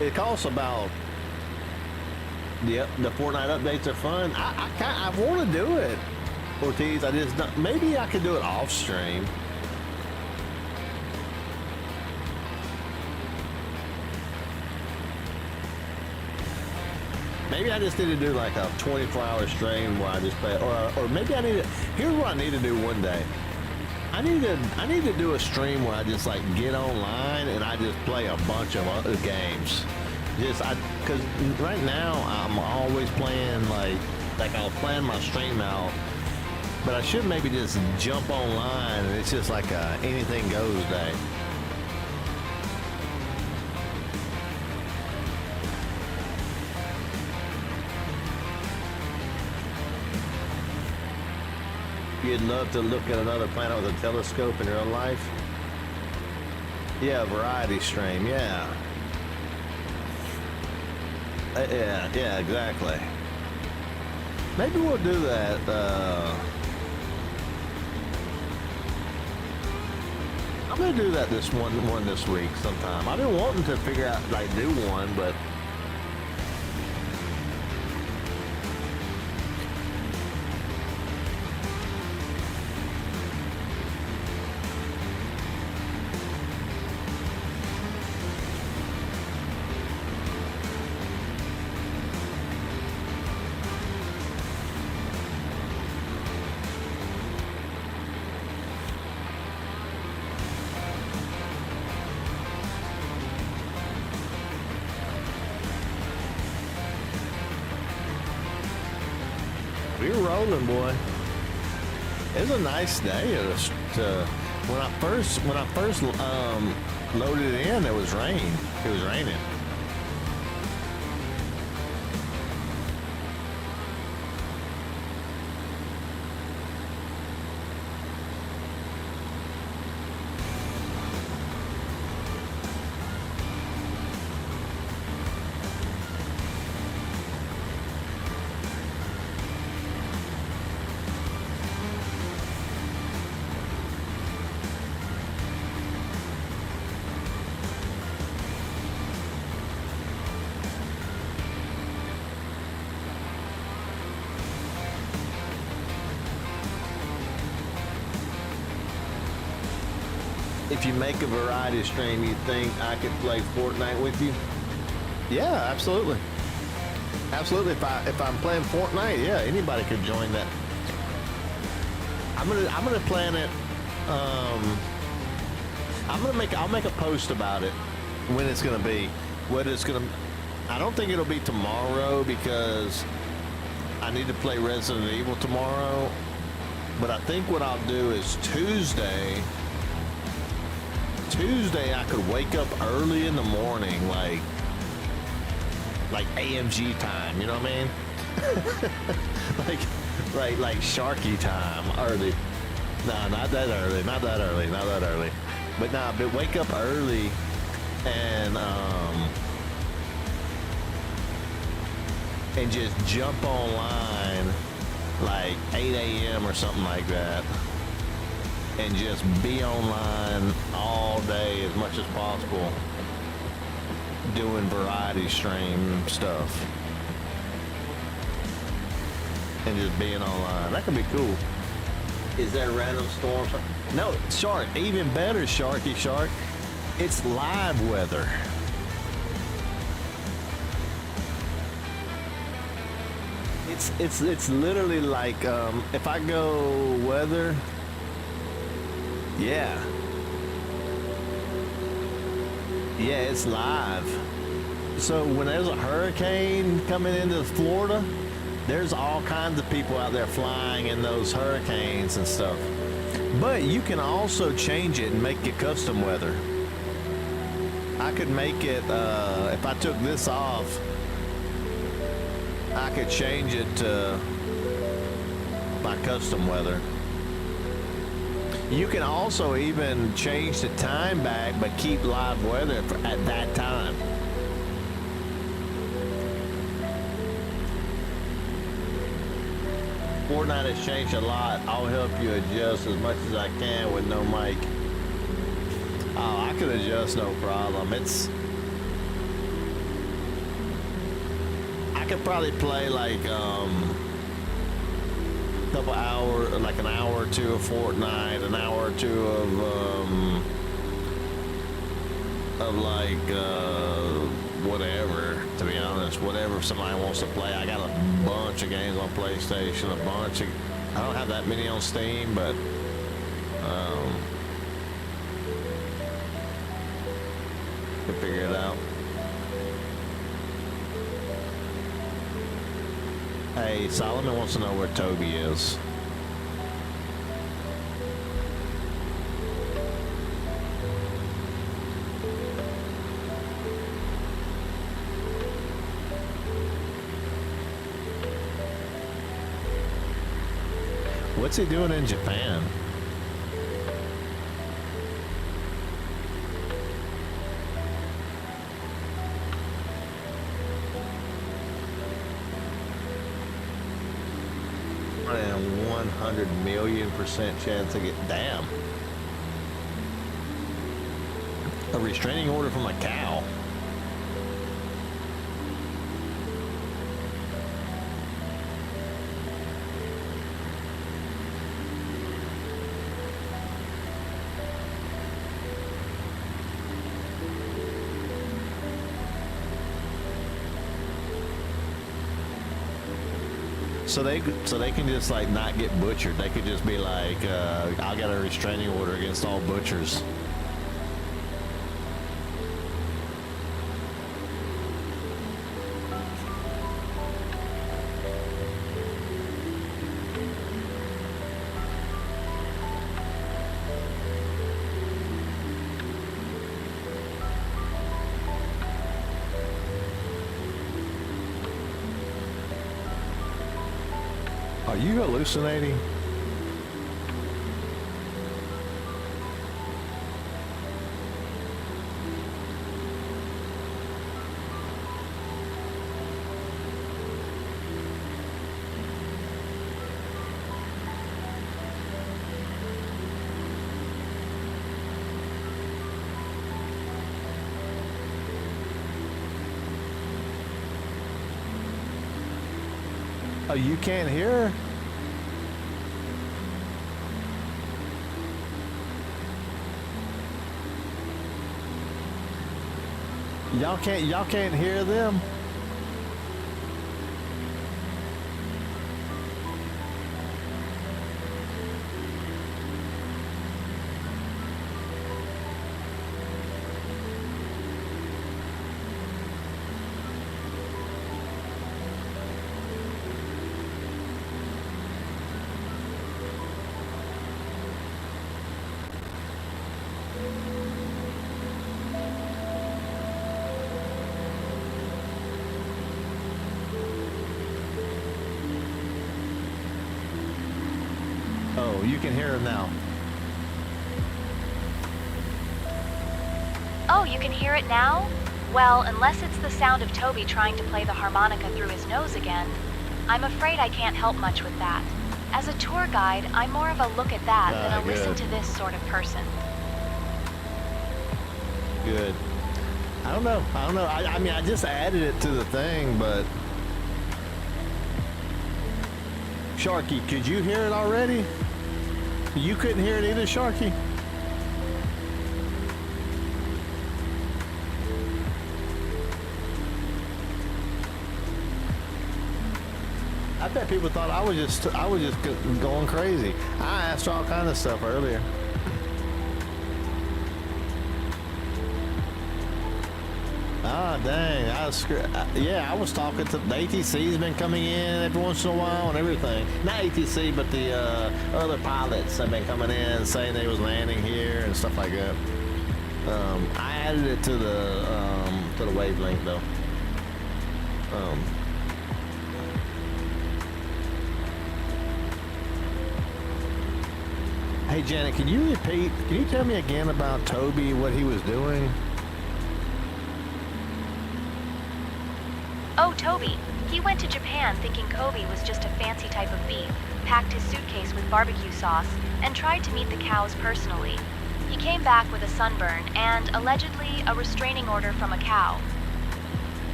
It costs about, yep, the Fortnite updates are fun. I want to do it, Ortiz. I just don't, maybe I could do it off stream. Maybe I just need to do like a 24-hour stream where I just play, or maybe I need to. Here's what I need to do one day. I need to do a stream where I just like get online and I just play a bunch of other games. Because right now I'm always playing like I'll plan my stream out, but I should maybe just jump online and it's just like a anything goes day. You'd love to look at another planet with a telescope in real life? Yeah, variety stream, yeah. Yeah, exactly. Maybe we'll do that. I'm gonna do that this one this week sometime. I've been wanting to figure out, like, do one, but we're rolling, boy. It's a nice day. When I first loaded it in, it was rain. It was raining. If you make a variety stream, you think I could play Fortnite with you? Yeah, absolutely. Absolutely. If I'm playing Fortnite, yeah, anybody could join that. I'm gonna plan it. I'll make a post about it when it's gonna be. Whether it's gonna. I don't think it'll be tomorrow because I need to play Resident Evil tomorrow. But I think what I'll do is Tuesday I could wake up early in the morning, like AMG time, you know what I mean? like Sharky time, early. No, not that early. But wake up early and just jump online like 8 a.m. or something like that, and just be online all day as much as possible, doing variety stream stuff, and just being online. That could be cool. Is there random storms? No, Shark, even better, Sharky Shark. It's live weather. It's literally like if I go weather, yeah, it's live. So when there's a hurricane coming into Florida, there's all kinds of people out there flying in those hurricanes and stuff. But you can also change it and make it custom weather. I could make it, if I took this off, I could change it to my custom weather. You can also even change the time back, but keep live weather at that time. Fortnite has changed a lot. I'll help you adjust as much as I can with no mic. Oh, I could adjust no problem. I could probably play like couple hours, like an hour or two of Fortnite, an hour or two of like whatever. To be honest, whatever somebody wants to play. I got a bunch of games on PlayStation. I don't have that many on Steam, but can figure it out. Hey, Solomon wants to know where Toby is. What's he doing in Japan? And 100,000,000% chance to get, damn. A restraining order from a cow. So they can just like not get butchered. They could just be like, I got a restraining order against all butchers. Are you hallucinating? Oh, you can't hear her? Y'all can't hear them? you can hear him now. Oh, you can hear it now? Well, unless it's the sound of Toby trying to play the harmonica through his nose again, I'm afraid I can't help much with that. As a tour guide, I'm more of a look at that than a listen to this sort of person. Good. I don't know. I mean, I just added it to the thing, but... Sharky, could you hear it already? You couldn't hear it either, Sharky? I bet people thought I was just going crazy. I asked her all kind of stuff earlier. Ah, dang. Yeah, I was talking to the ATC's been coming in every once in a while and everything. Not ATC, but the other pilots have been coming in saying they was landing here and stuff like that. I added it to the wavelength though. Hey Janet, can you tell me again about Toby, what he was doing? Oh, Toby. He went to Japan thinking Kobe was just a fancy type of beef, packed his suitcase with barbecue sauce, and tried to meet the cows personally. He came back with a sunburn and, allegedly, a restraining order from a cow.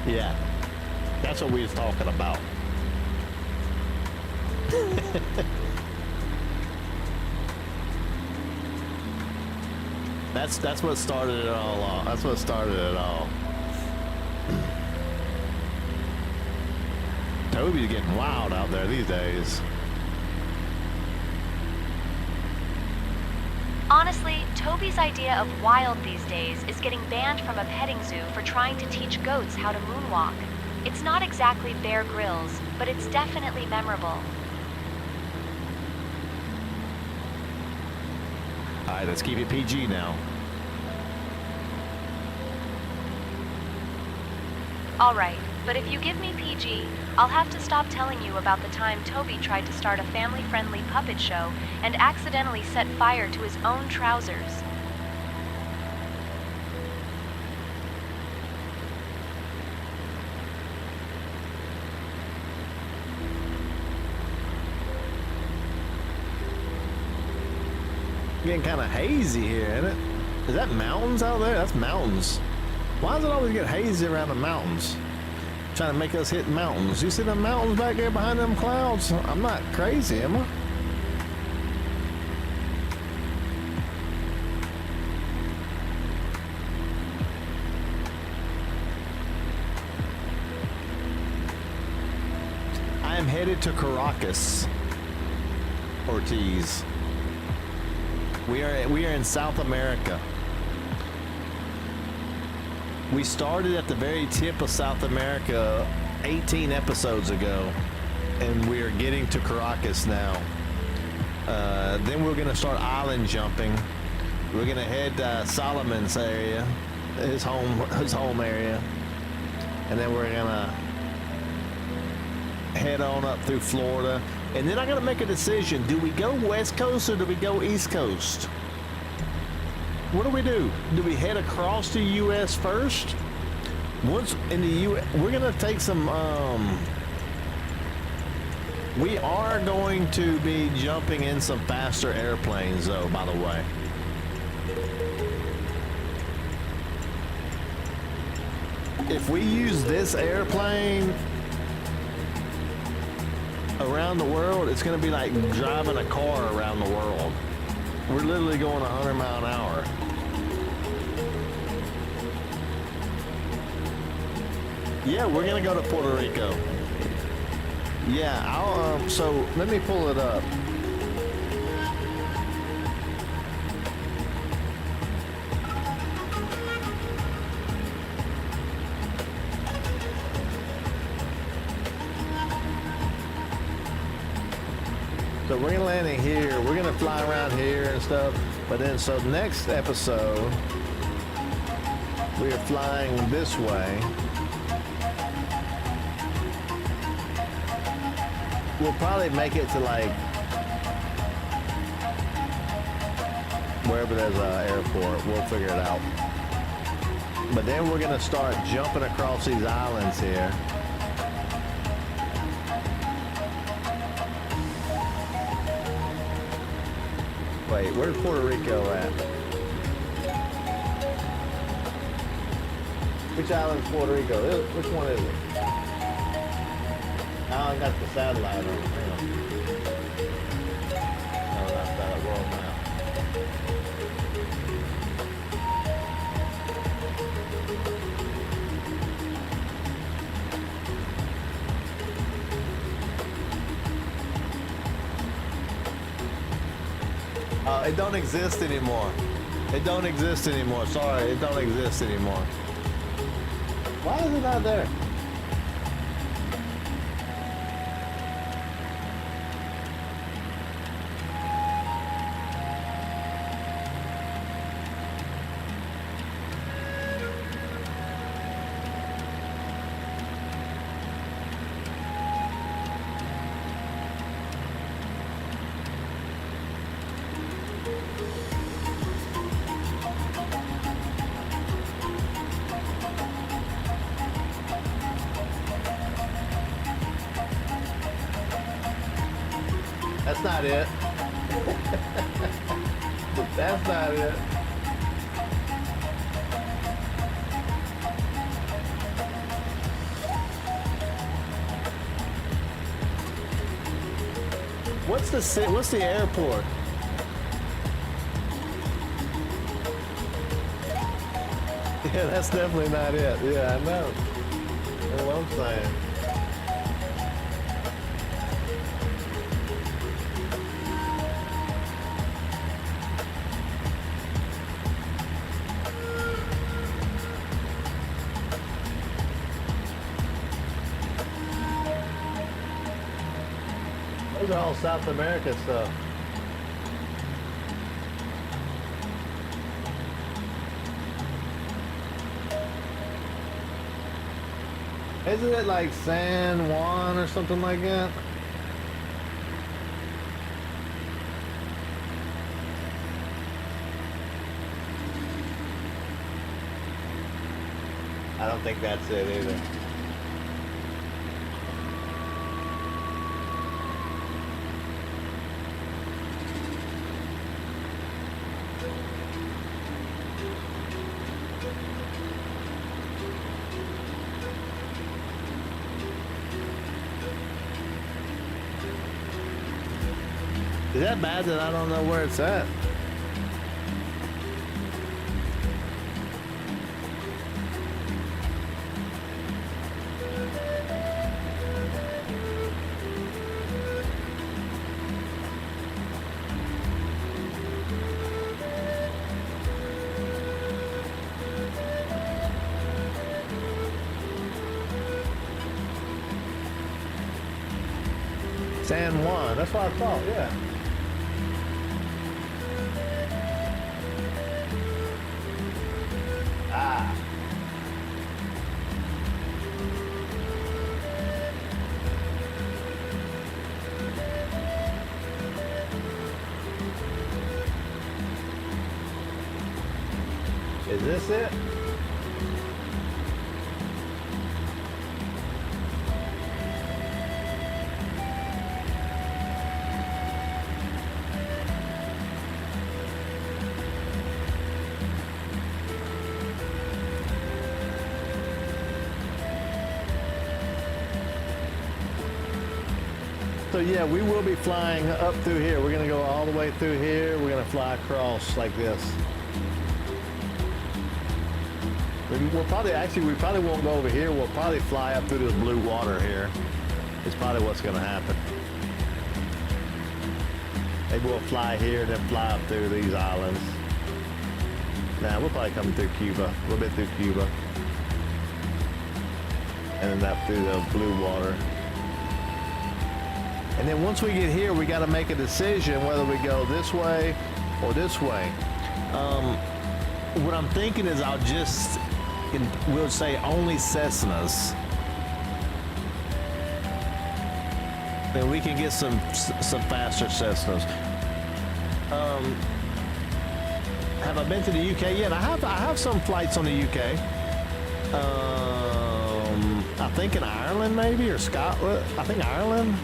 Yeah, that's what we was talking about. That's what started it all off. That's what started it all. Toby's getting wild out there these days. Honestly, Toby's idea of wild these days is getting banned from a petting zoo for trying to teach goats how to moonwalk. It's not exactly Bear Grylls, but it's definitely memorable. All right, let's keep it PG now. All right, but if you give me PG, I'll have to stop telling you about the time Toby tried to start a family-friendly puppet show and accidentally set fire to his own trousers. Getting kind of hazy here, isn't it? Is that mountains out there? That's mountains. Why does it always get hazy around the mountains? Trying to make us hit mountains. You see the mountains back there behind them clouds? I'm not crazy, am I? I am headed to Caracas, Ortiz. We are in South America. We started at the very tip of South America 18 episodes ago, and we are getting to Caracas now. Then we're gonna start island jumping. We're gonna head to Solomon's area, his home area, and then we're gonna head on up through Florida. And then I gotta make a decision. Do we go West Coast or do we go East Coast? What do? Do we head across the U.S. first? Once in the U.S., we're gonna take some, we are going to be jumping in some faster airplanes though, by the way. If we use this airplane around the world, it's gonna be like driving a car around the world. We're literally going 100 miles an hour. Yeah, we're gonna go to Puerto Rico. Yeah, I'll, so let me pull it up. So we're gonna land in here. We're gonna fly around here and stuff. But then, so next episode, we are flying this way. we'll probably make it to like wherever there's an airport. We'll figure it out. But then we're gonna start jumping across these islands here. Wait, where's Puerto Rico at? Which island's Puerto Rico? Which one is it? I got the satellite on it. Hang on. No, that's that world map. It don't exist anymore. It don't exist anymore. Sorry, it don't exist anymore. Why is it not there? That's not it. That's not it. What's the airport? Yeah, that's definitely not it. Yeah, I know. That's what I'm saying. Those are all South America stuff. Isn't it like San Juan or something like that? I don't think that's it either. Is that bad that I don't know where it's at? San Juan, that's what I thought, yeah. Ah. Is this it? So yeah, we will be flying up through here. We're gonna go all the way through here. We're gonna fly across like this. We'll probably, actually, we probably won't go over here. We'll probably fly up through this blue water here. It's probably what's gonna happen. Maybe we'll fly here and then fly up through these islands. Nah, we'll probably come through Cuba, a little bit through Cuba. And then up through the blue water. And then once we get here, we got to make a decision whether we go this way or this way. What I'm thinking is we'll say only Cessnas. and we can get some faster Cessnas. Have I been to the UK yet? I have some flights on the UK. I think in Ireland maybe, or Scotland. I think Ireland.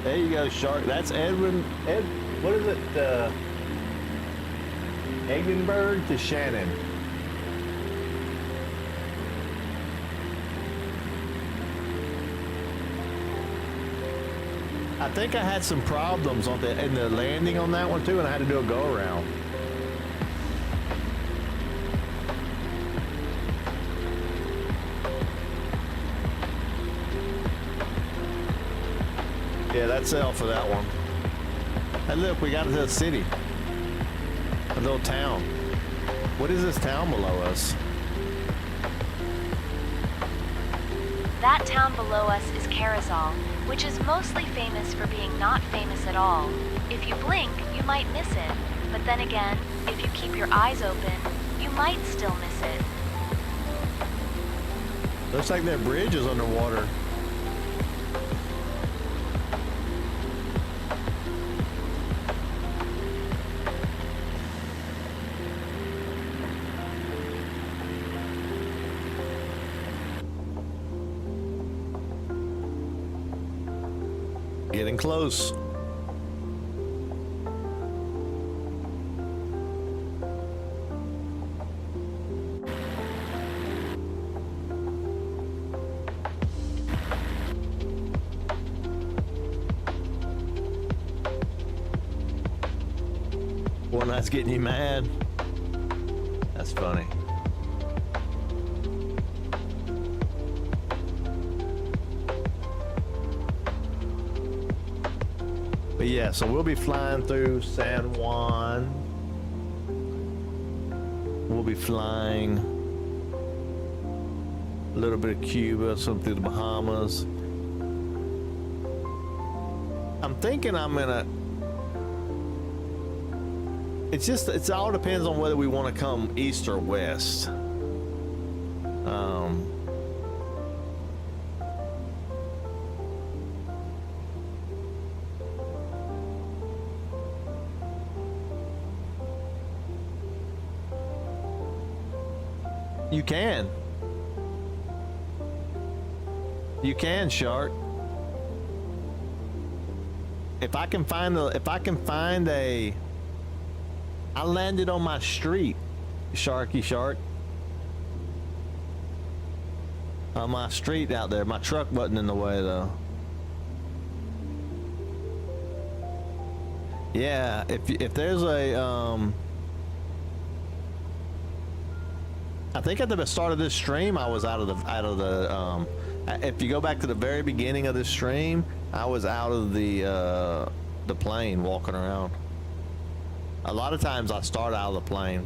There you go, Shark. That's Edwin. What is it? Eggenberg to Shannon. I think I had some problems in the landing on that one too, and I had to do a go around. Yeah, that's L for that one. Hey, look, we got to the city. A little town. What is this town below us? That town below us is Caracas, which is mostly famous for being not famous at all. If you blink, you might miss it. But then again, if you keep your eyes open, you might still miss it. Looks like that bridge is underwater. Getting close. One that's getting you mad. That's funny. But yeah, so we'll be flying through San Juan. We'll be flying a little bit of Cuba, some through the Bahamas. I'm thinking I'm gonna. It all depends on whether we want to come east or west. You can. You can, Shark. If I can find a I landed on my street, Sharky Shark. On my street out there. My truck wasn't in the way though. Yeah, if there's a I think at the start of this stream, I was out of the. If you go back to the very beginning of this stream, I was out of the plane walking around. A lot of times I start out of the plane.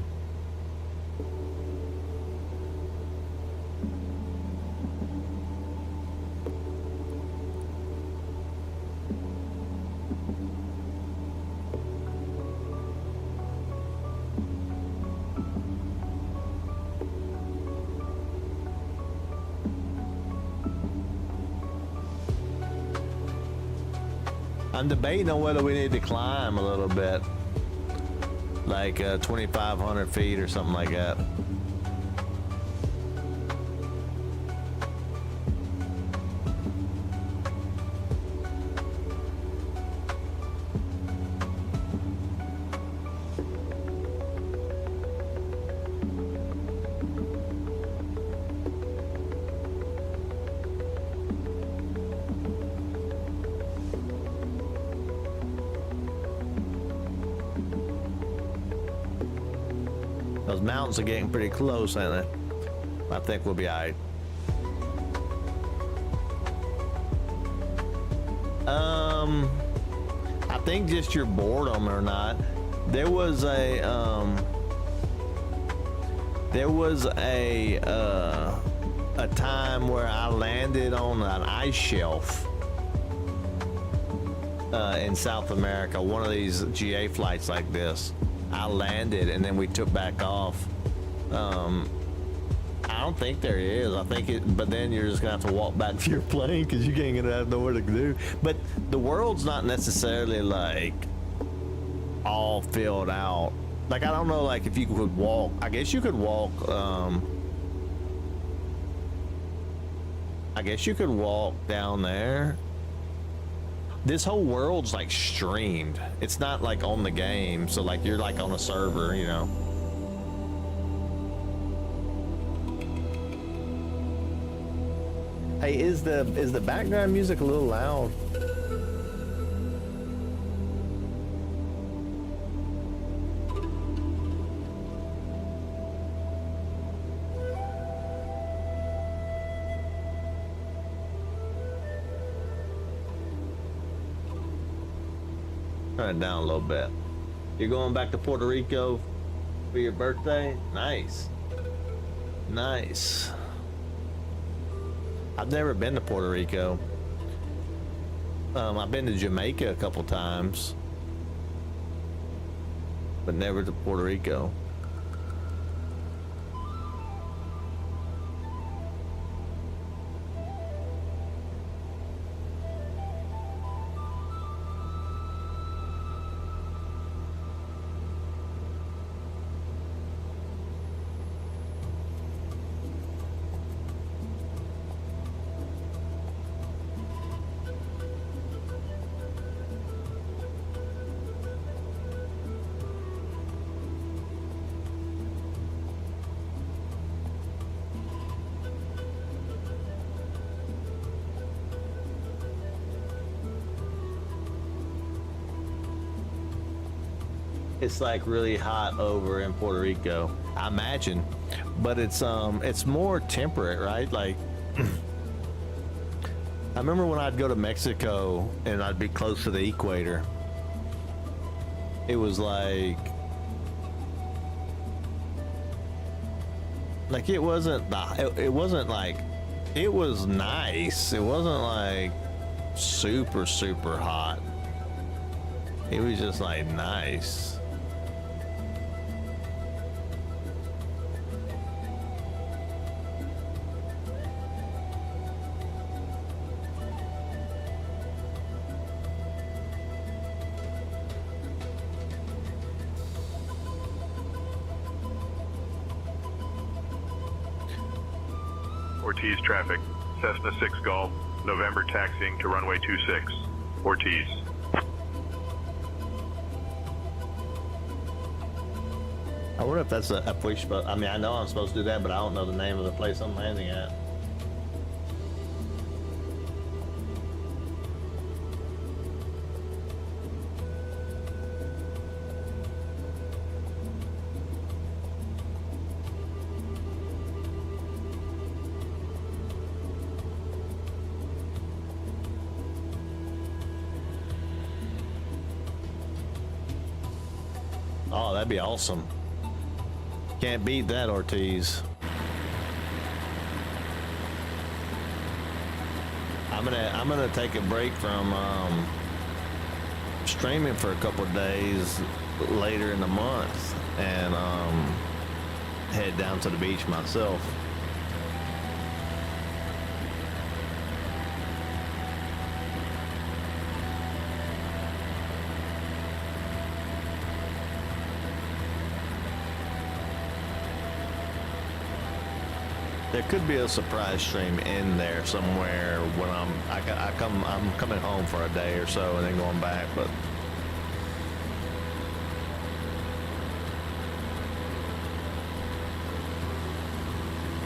I'm debating on whether we need to climb a little bit, like 2,500 feet or something like that. Those mountains are getting pretty close, ain't they? I think we'll be all right. I think just your boredom or not. There was a time where I landed on an ice shelf in South America. One of these GA flights like this. I landed and then we took back off. I don't think there is. I think it, but then you're just gonna have to walk back to your plane because you ain't gonna have nowhere to do. But the world's not necessarily like all filled out. Like I don't know, like if you could walk. I guess you could walk. I guess you could walk down there. This whole world's like streamed. It's not like on the game, so like you're like on a server, you know. Hey, is the background music a little loud? Turn it down a little bit. You're going back to Puerto Rico for your birthday? Nice. Nice. I've never been to Puerto Rico. I've been to Jamaica a couple times, but never to Puerto Rico. It's like really hot over in Puerto Rico, I imagine, but it's more temperate, right? Like I remember when I'd go to Mexico and I'd be close to the equator. It was like it wasn't like, it was nice. It wasn't like super hot. It was just like nice. Ortiz traffic, Cessna 6 Golf, November taxiing to runway 26, Ortiz. I wonder if that's a push, but I mean, I know I'm supposed to do that, but I don't know the name of the place I'm landing at. Oh, that'd be awesome. Can't beat that, Ortiz. I'm gonna take a break from streaming for a couple of days later in the month and head down to the beach myself. There could be a surprise stream in there somewhere when I'm coming home for a day or so and then going back, but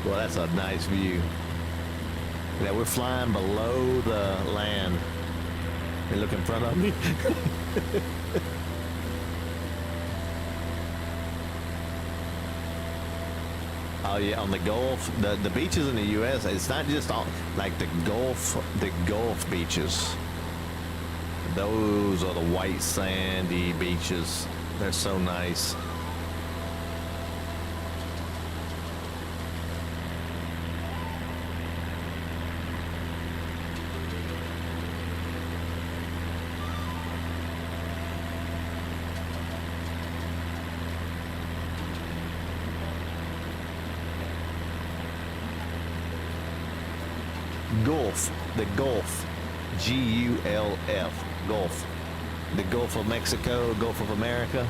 well, that's a nice view. Yeah, we're flying below the land. You look in front of me. Oh yeah, on the Gulf, the beaches in the U.S. It's not just all like the Gulf beaches. Those are the white sandy beaches. They're so nice. Gulf, the Gulf, Gulf, Gulf, the Gulf of Mexico, Gulf of America.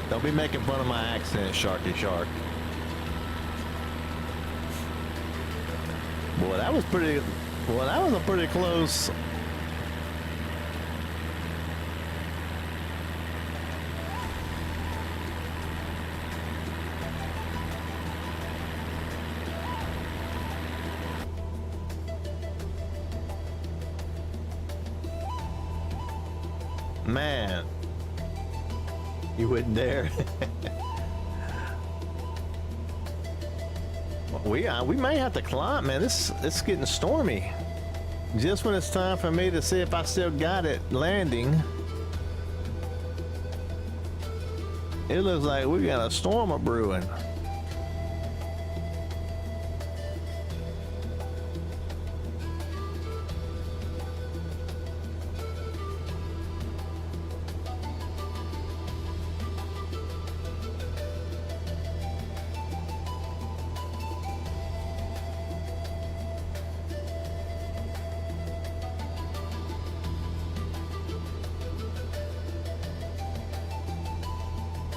Don't be making fun of my accent, Sharky Shark. Boy, that was pretty. Well, that was a pretty close. Man. You wouldn't dare. We may have to climb, man. It's getting stormy. Just when it's time for me to see if I still got it landing, it looks like we got a storm a brewing.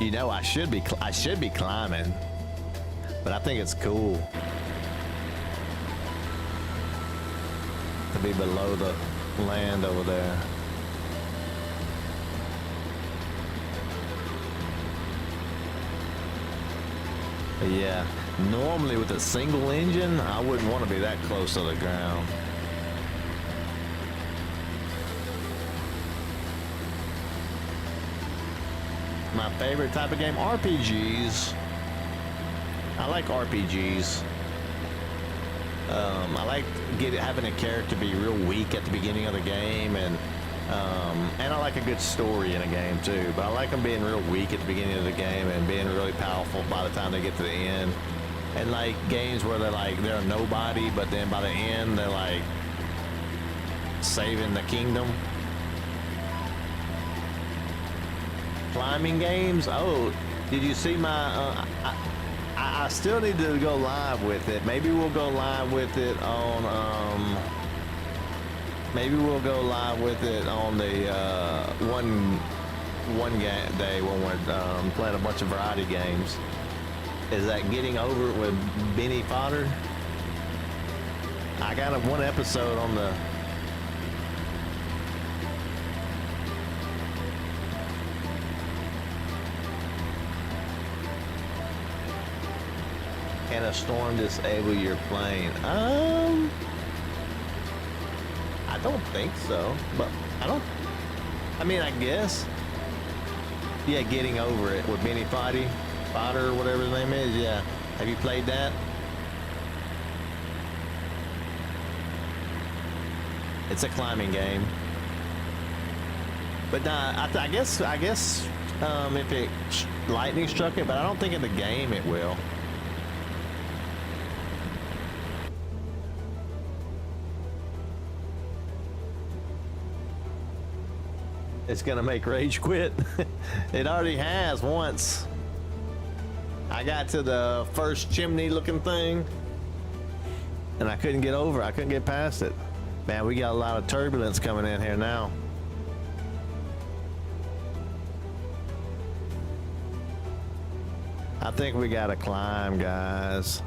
You know, I should be climbing, but I think it's cool to be below the land over there. But yeah, normally with a single engine, I wouldn't want to be that close to the ground. My favorite type of game, RPGs. I like RPGs. I like having a character be real weak at the beginning of the game, and I like a good story in a game too. But I like them being real weak at the beginning of the game and being really powerful by the time they get to the end. And like games where they're a nobody, but then by the end they're like saving the kingdom. Climbing games. Oh, did you see my I still need to go live with it. Maybe we'll go live with it on maybe we'll go live with it on the one day when we're playing a bunch of variety games. Is that Getting Over It with Benny Potter? I got one episode on the Can a storm disable your plane? I don't think so, but I mean, I guess. Yeah, Getting Over It with Benny Potter, or whatever his name is. Yeah. Have you played that? It's a climbing game. But nah, I guess if it lightning struck it, but I don't think in the game it will. It's gonna make Rage quit. It already has once. I got to the first chimney looking thing and I couldn't get over. I couldn't get past it. Man, we got a lot of turbulence coming in here now. I think we gotta climb, guys.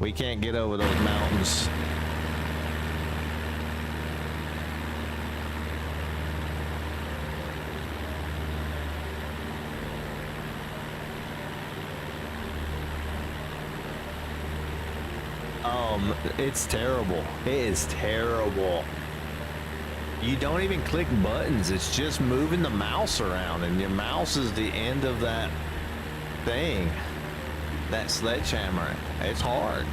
We can't get over those mountains. It's terrible. It is terrible. You don't even click buttons. It's just moving the mouse around, and your mouse is the end of that thing, that sledgehammer. It's hard.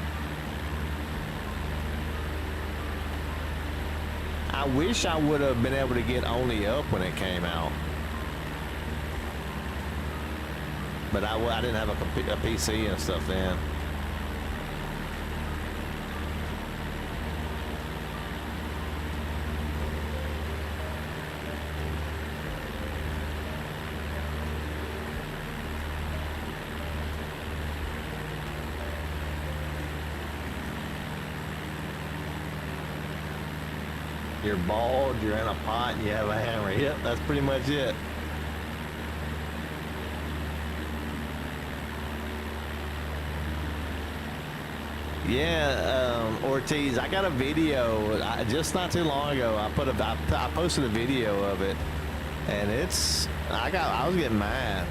I wish I would have been able to get only up when it came out, but I didn't have a PC and stuff then. You're bald, you're in a pot, and you have a hammer. Yep, that's pretty much it. Yeah, Ortiz, I got a video just not too long ago. I posted a video of it, and I was getting mad.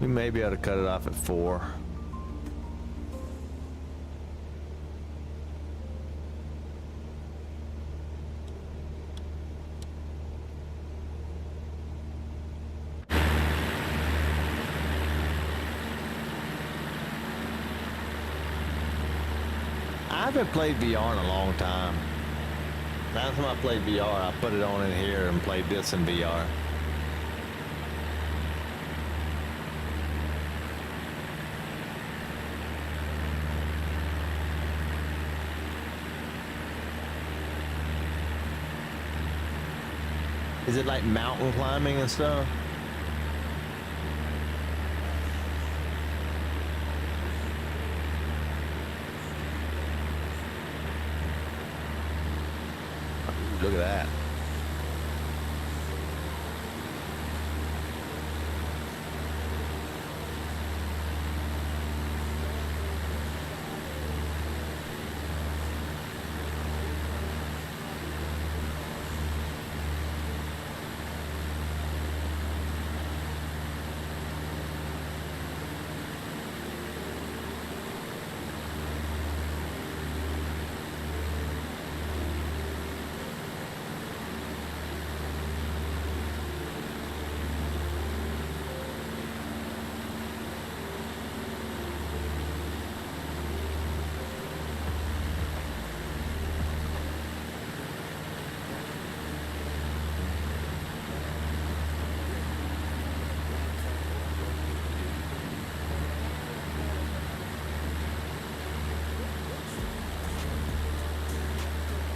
We may be able to cut it off at 4. I haven't played VR in a long time. Last time I played VR, I put it on in here and played this in VR. Is it like mountain climbing and stuff? Look at that.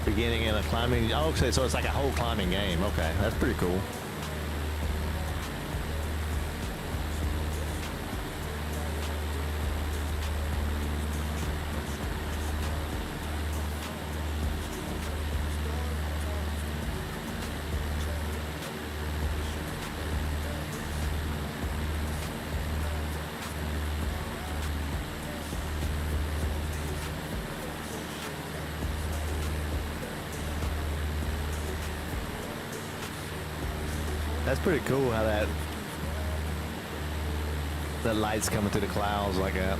Beginning in a climbing. Oh, okay, so it's like a whole climbing game. Okay, that's pretty cool. That's pretty cool how the light's coming through the clouds like that.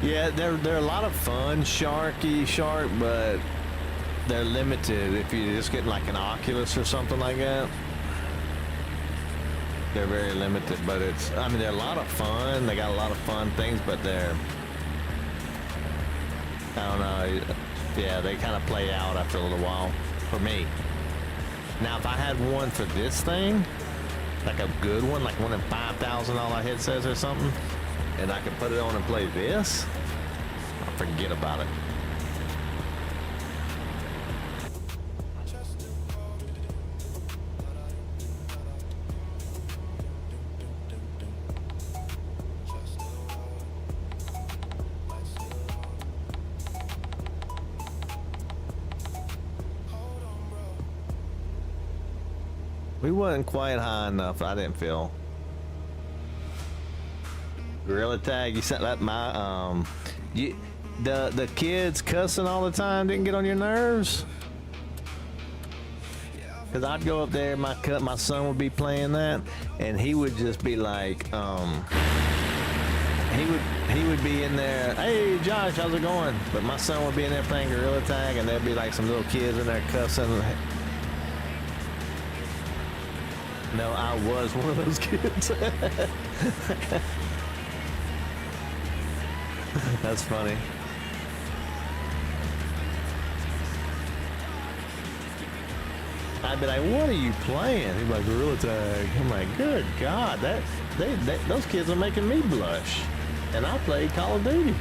Yeah, they're a lot of fun, shark, but they're limited. If you just get like an Oculus or something like that, they're very limited. But I mean, they're a lot of fun. They got a lot of fun things, but I don't know. Yeah, they kind of play out after a little while for me. Now, if I had one for this thing, like a good one, like one of $5,000 headsets or something, and I could put it on and play this, I'll forget about it. We wasn't quite high enough, I didn't feel. Gorilla tag, you said that the kids cussing all the time didn't get on your nerves? Cause I'd go up there, my son would be playing that, and he would just be like, he would be in there, hey Josh, how's it going? But my son would be in there playing Gorilla Tag, and there'd be like some little kids in there cussing. No, I was one of those kids. That's funny. I'd be like, what are you playing? He'd be like, Gorilla Tag. I'm like, good God, those kids are making me blush. And I played Call of Duty.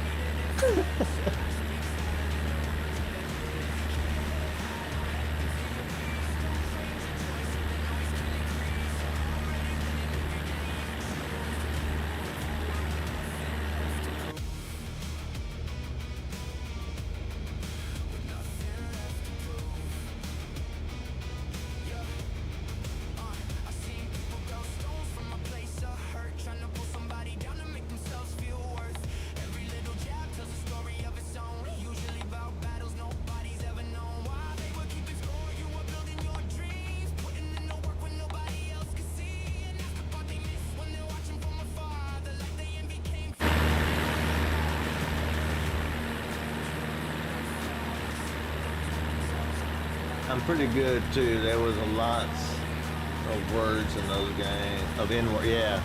I'm pretty good too. There was a lot of words in those games. Of N-word, yeah.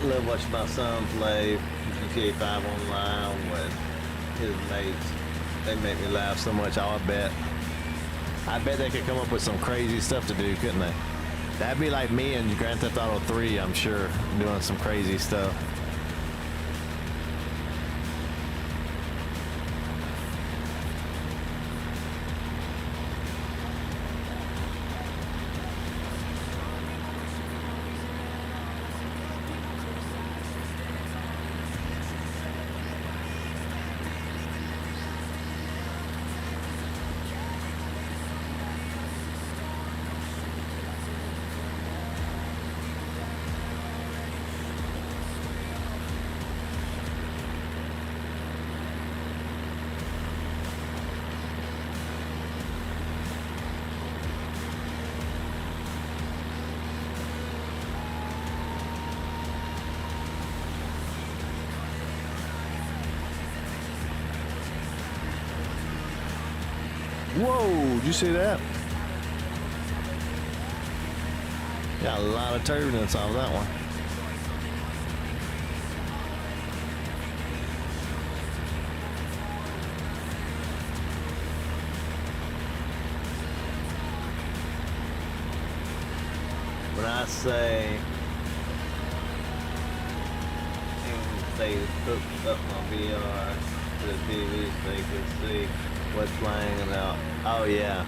Love watching my son play GTA 5 online with his mates. They make me laugh so much. I bet they could come up with some crazy stuff to do, couldn't they? That'd be like me in Grand Theft Auto 3, I'm sure, doing some crazy stuff. Whoa, did you see that? Got a lot of turbulence off that one. When I say they hooked up my VR to the TV so they could see what's playing about. Oh yeah.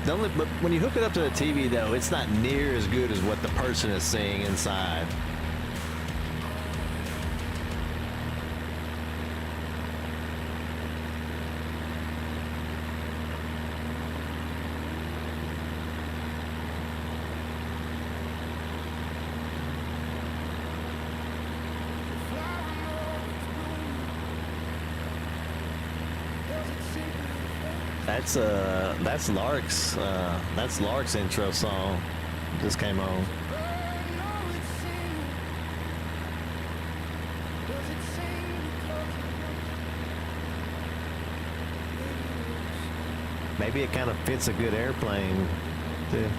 But when you hook it up to the TV though, it's not near as good as what the person is seeing inside. That's Lark's intro song. Just came on. Maybe it kind of fits a good airplane too.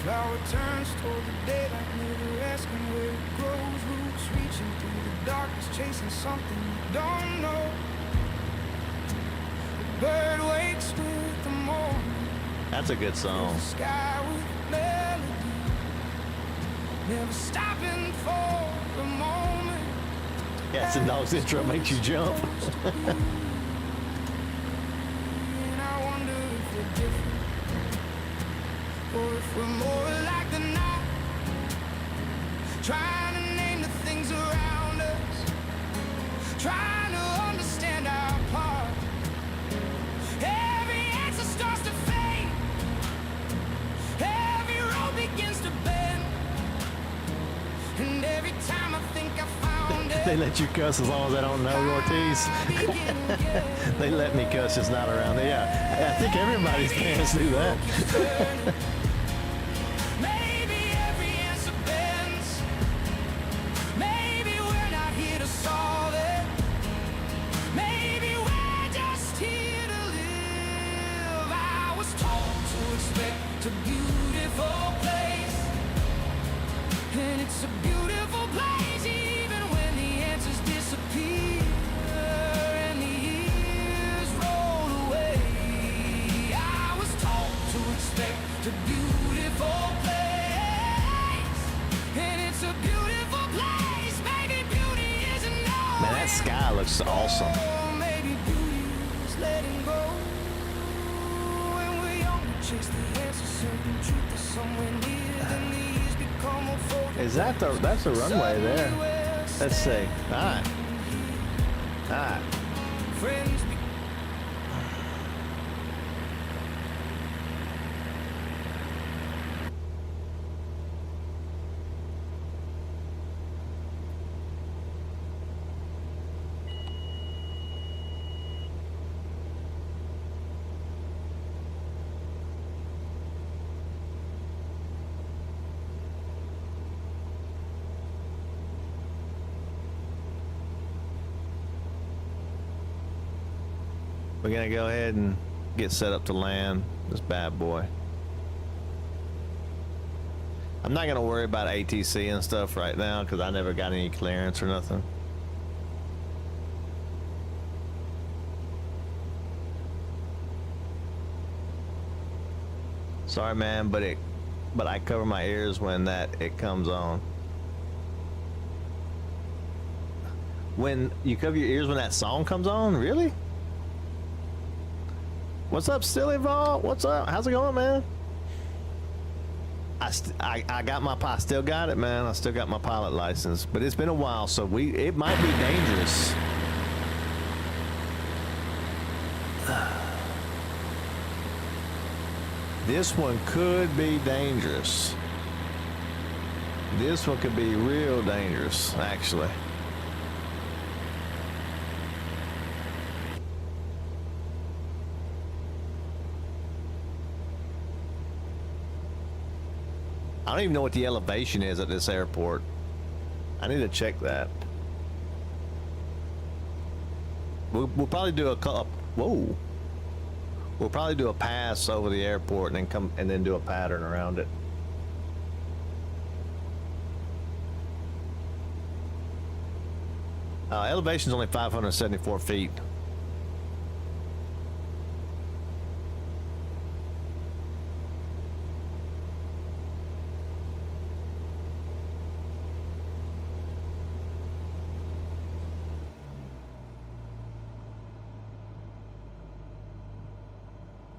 Flower turns toward the daylight, never asking where it grows. Roots reaching through the darkness, chasing something you don't know. The bird wakes with the morning. That's a good song. The sky with melody, never stopping for a moment. Yeah, it's a dog's intro, makes you jump. And I wonder if we're different, or if we're more like the night, trying to name the things around us, trying to understand our part. Every answer starts to fade, every road begins to bend, and every time I think I found it, They let you cuss as long as they don't know, Ortiz. They let me cuss, just not around there. Yeah, I think everybody's parents do that. Maybe every answer bends. Maybe we're not here to solve it. Maybe we're just here to live. I was told to expect a beautiful place, and it's a beautiful place even when the answers disappear and the years roll away. I was told to expect a beautiful place, and it's a beautiful place. Maybe beauty isn't knowing. Man, that sky looks awesome. Or maybe beauty is letting go. When we're young, we chase the answer, certain truth is somewhere near. Then the years become more focused. Is that that's the runway there? Let's see. All right. All right. Friends be- We're gonna go ahead and get set up to land this bad boy. I'm not gonna worry about ATC and stuff right now because I never got any clearance or nothing. Sorry, man, but I cover my ears when it comes on. When you cover your ears when that song comes on, really? What's up, Silly Vault? What's up? How's it going, man? I got my I still got it, man. I still got my pilot license, but it's been a while, so it might be dangerous. This one could be dangerous. This one could be real dangerous, actually. I don't even know what the elevation is at this airport. I need to check that. We'll probably do whoa. We'll probably do a pass over the airport and then do a pattern around it. Elevation's only 574 feet.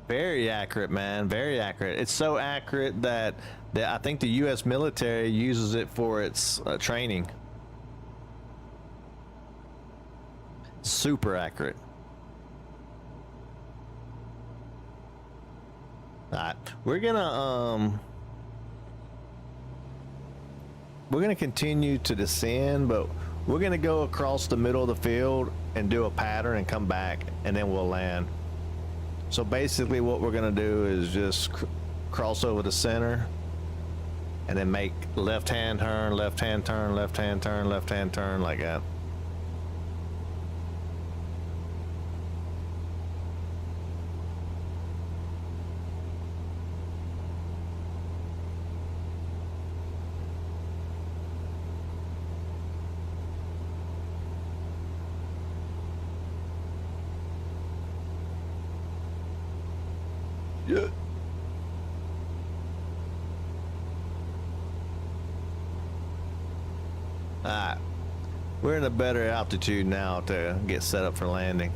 Very accurate, man. Very accurate. It's so accurate that I think the U.S. military uses it for its training. Super accurate. All right, we're gonna continue to descend, but we're gonna go across the middle of the field and do a pattern and come back, and then we'll land. So basically what we're gonna do is just cross over the center and then make left-hand turn, left-hand turn, left-hand turn, left-hand turn, like that. Yeah. Alright, we're in a better altitude now to get set up for landing.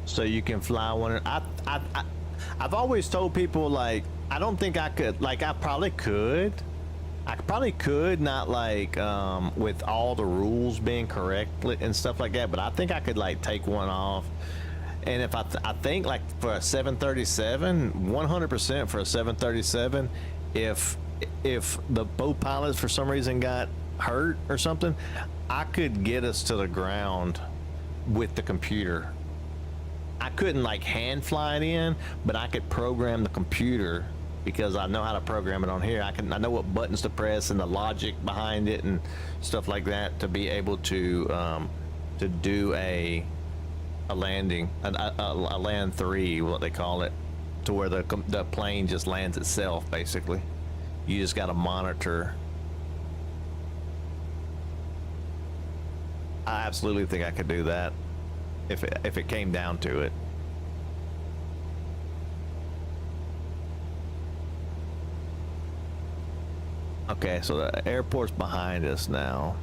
So you can fly one. I've always told people, like, I don't think I could, like, I probably could, not like with all the rules being correct and stuff like that, but I think I could like take one off. And if I think like for a 737, 100% for a 737, if the both pilots for some reason got hurt or something, I could get us to the ground with the computer. I couldn't like hand fly it in, but I could program the computer because I know how to program it on here. I know what buttons to press and the logic behind it and stuff like that to be able to do a landing, a land 3, what they call it, to where the plane just lands itself. Basically, you just got to monitor. I absolutely think I could do that if it came down to it. Okay, so the airport's behind us now.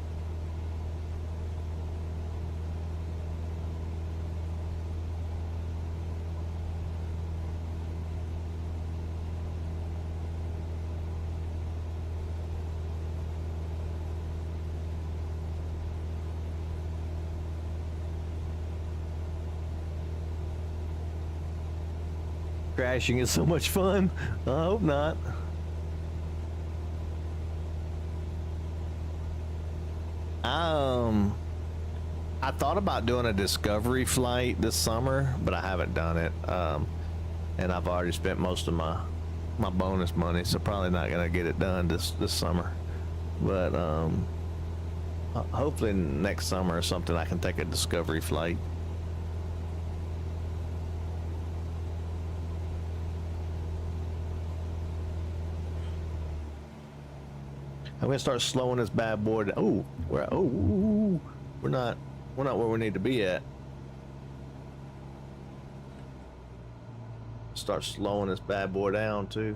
Crashing is so much fun. I hope not. I thought about doing a discovery flight this summer, but I haven't done it. And I've already spent most of my bonus money, so probably not gonna get it done this summer. But hopefully next summer or something I can take a discovery flight. I'm gonna start slowing this bad boy down. Oh, we're not where we need to be at. Start slowing this bad boy down too.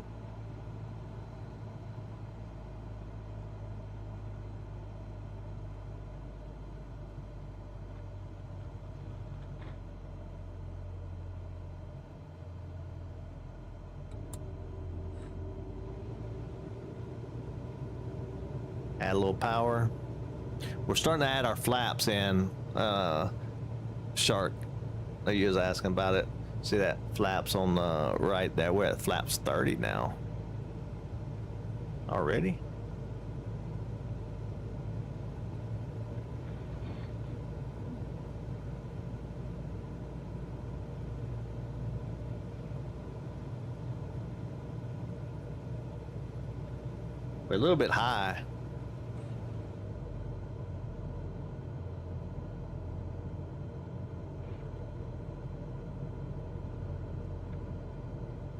Add a little power. We're starting to add our flaps in. Shark, you was asking about it. See that flaps on the right there? We're at flaps 30 now. Already? We're a little bit high.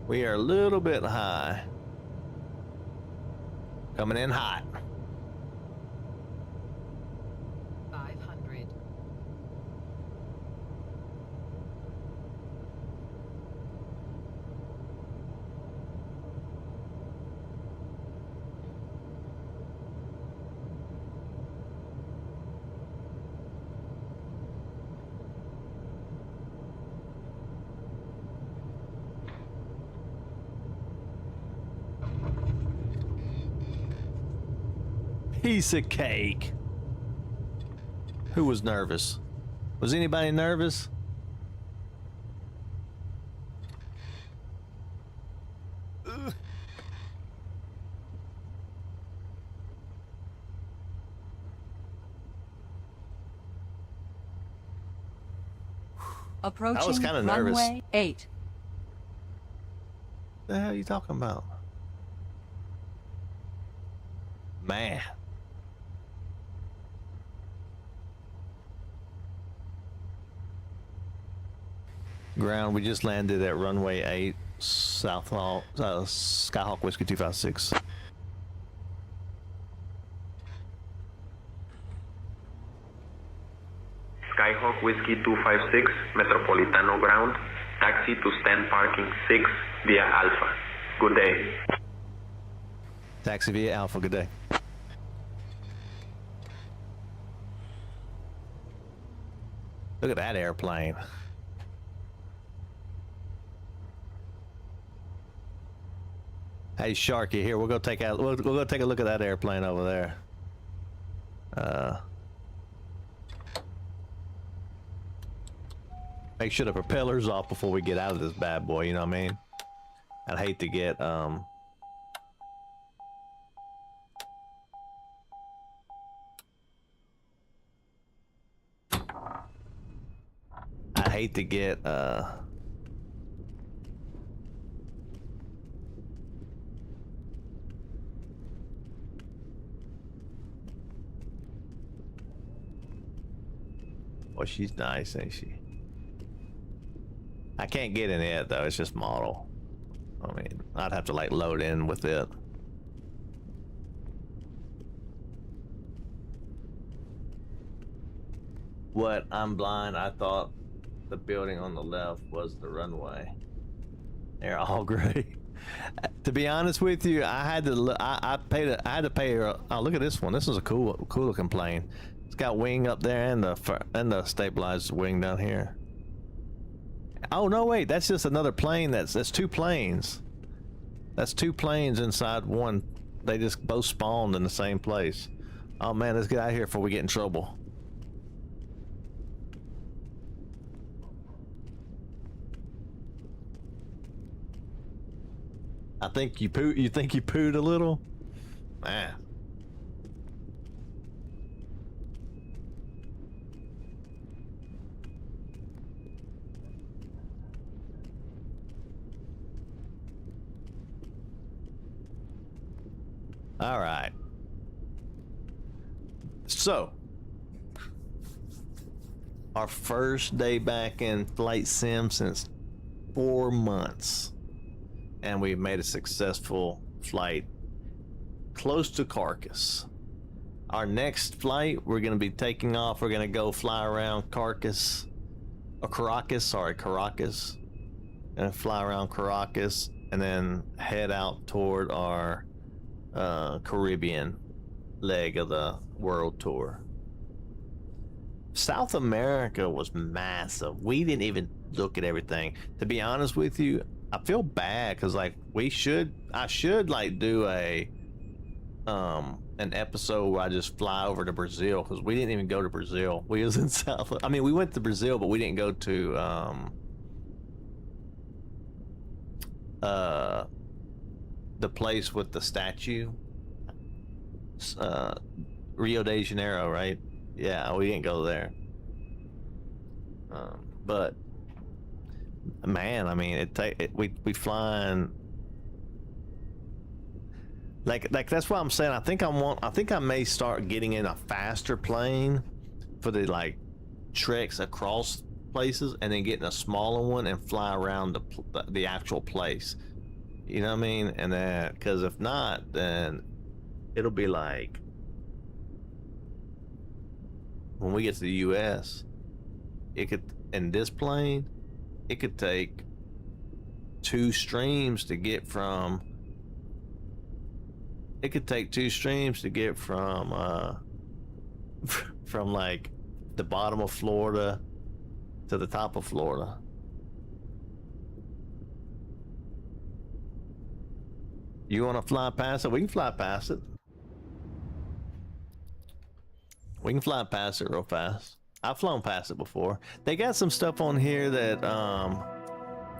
We are a little bit high. Coming in hot. 500. Piece of cake. Who was nervous? Was anybody nervous? Approaching kinda nervous. runway 8. What the hell are you talking about? Man. Ground, we just landed at runway 8, Skyhawk Whiskey 256. Skyhawk Whiskey 256, Metropolitano ground, taxi to stand parking 6 via Alpha. Good day. Taxi via Alpha, good day. Look at that airplane. Hey Sharky, here we'll go take a we'll go take a look at that airplane over there. Make sure the propeller's off before we get out of this bad boy, you know what I mean? I'd hate to get well, she's nice, ain't she? I can't get in it though, it's just model. I mean, I'd have to like load in with it. What? I'm blind. I thought the building on the left was the runway. They're all gray. To be honest with you, I had to look. I had to pay her. Oh, look at this one. This is a cool looking plane. It's got wing up there and the stabilized wing down here. Oh no, wait. That's just another plane. That's two planes. That's two planes inside one. They just both spawned in the same place. Oh man, let's get out of here before we get in trouble. I think you pooed. You think you pooed a little, man. All right. So, our first day back in flight sim since 4 months. And we made a successful flight close to Caracas. Our next flight, we're going to be taking off. We're going to go fly around Caracas. Caracas. And fly around Caracas and then head out toward our Caribbean leg of the world tour. South America was massive. We didn't even look at everything. To be honest with you, I feel bad because like I should like do an episode where I just fly over to Brazil, because we didn't even go to Brazil. We was in South. I mean, we went to Brazil, but we didn't go to the place with the statue, Rio de Janeiro, right? Yeah, we didn't go there. But man, I mean, we flying like that's what I'm saying. I think I may start getting in a faster plane for the like treks across places, and then getting a smaller one and fly around the actual place. You know what I mean? And then, because if not, then it'll be like when we get to the U.S., it could, in this plane, it could take 2 streams to get from. It could take 2 streams to get from from like the bottom of Florida to the top of Florida. You want to fly past it? We can fly past it. We can fly past it real fast. I've flown past it before. They got some stuff on here that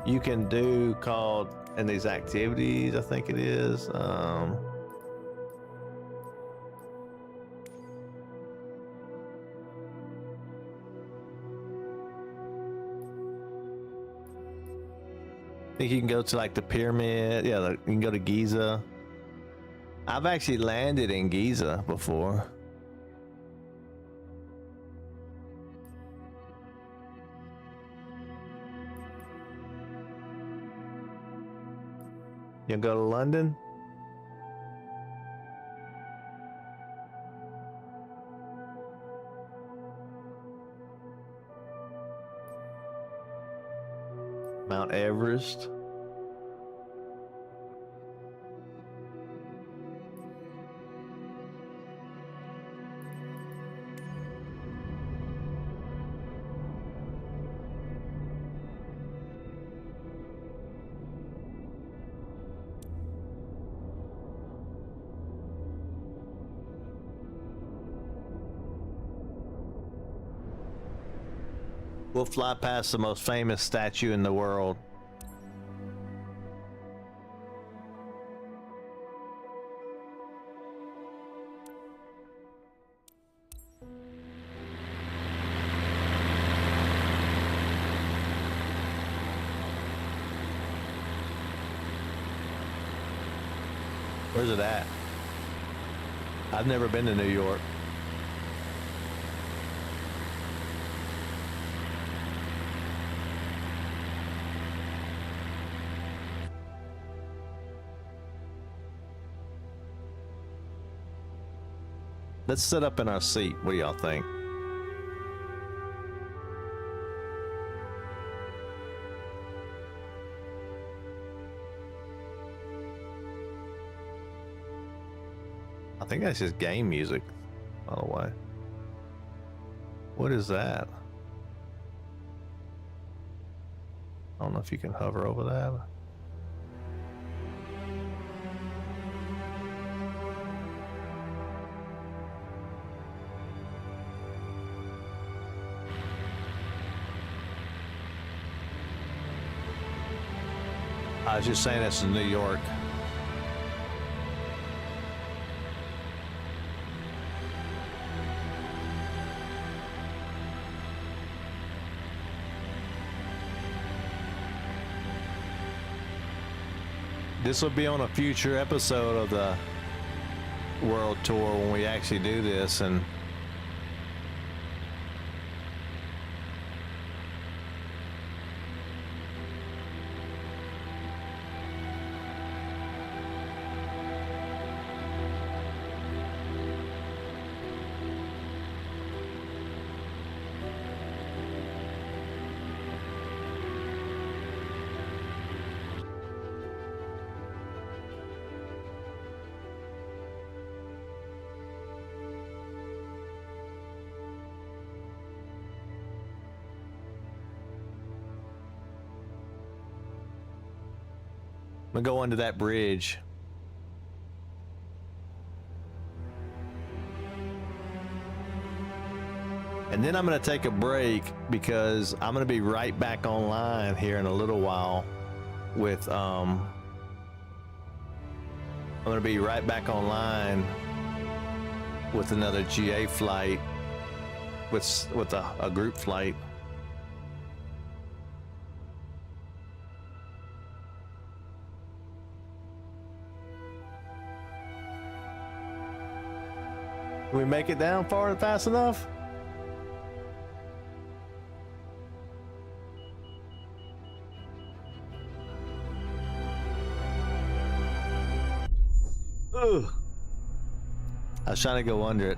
you can do called, in these activities, I think it is. think you can go to like the pyramid. Yeah, you can go to Giza. I've actually landed in Giza before. You go to London? Mount Everest. We'll fly past the most famous statue in the world. Where's it at? I've never been to New York. Let's sit up in our seat. What do y'all think? I think that's just game music, by the way. What is that? I don't know if you can hover over that. I was just saying this in New York. This will be on a future episode of the world tour when we actually do this, and I'm gonna go under that bridge. And then I'm gonna take a break because I'm gonna be right back online here in a little while with I'm gonna be right back online with another GA flight with a group flight. Can we make it down far and fast enough? Ugh. I was trying to go under it.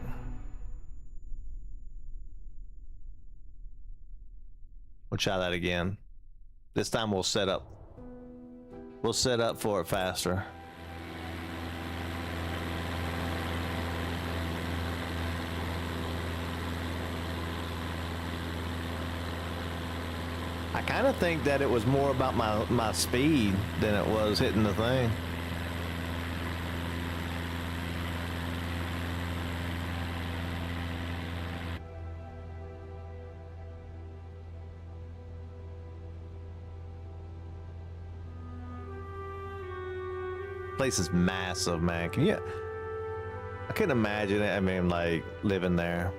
We'll try that again. This time we'll set up. We'll set up for it faster. I kind of think that it was more about my speed than it was hitting the thing. Place is massive, man. Can you? I couldn't imagine it. I mean, like living there.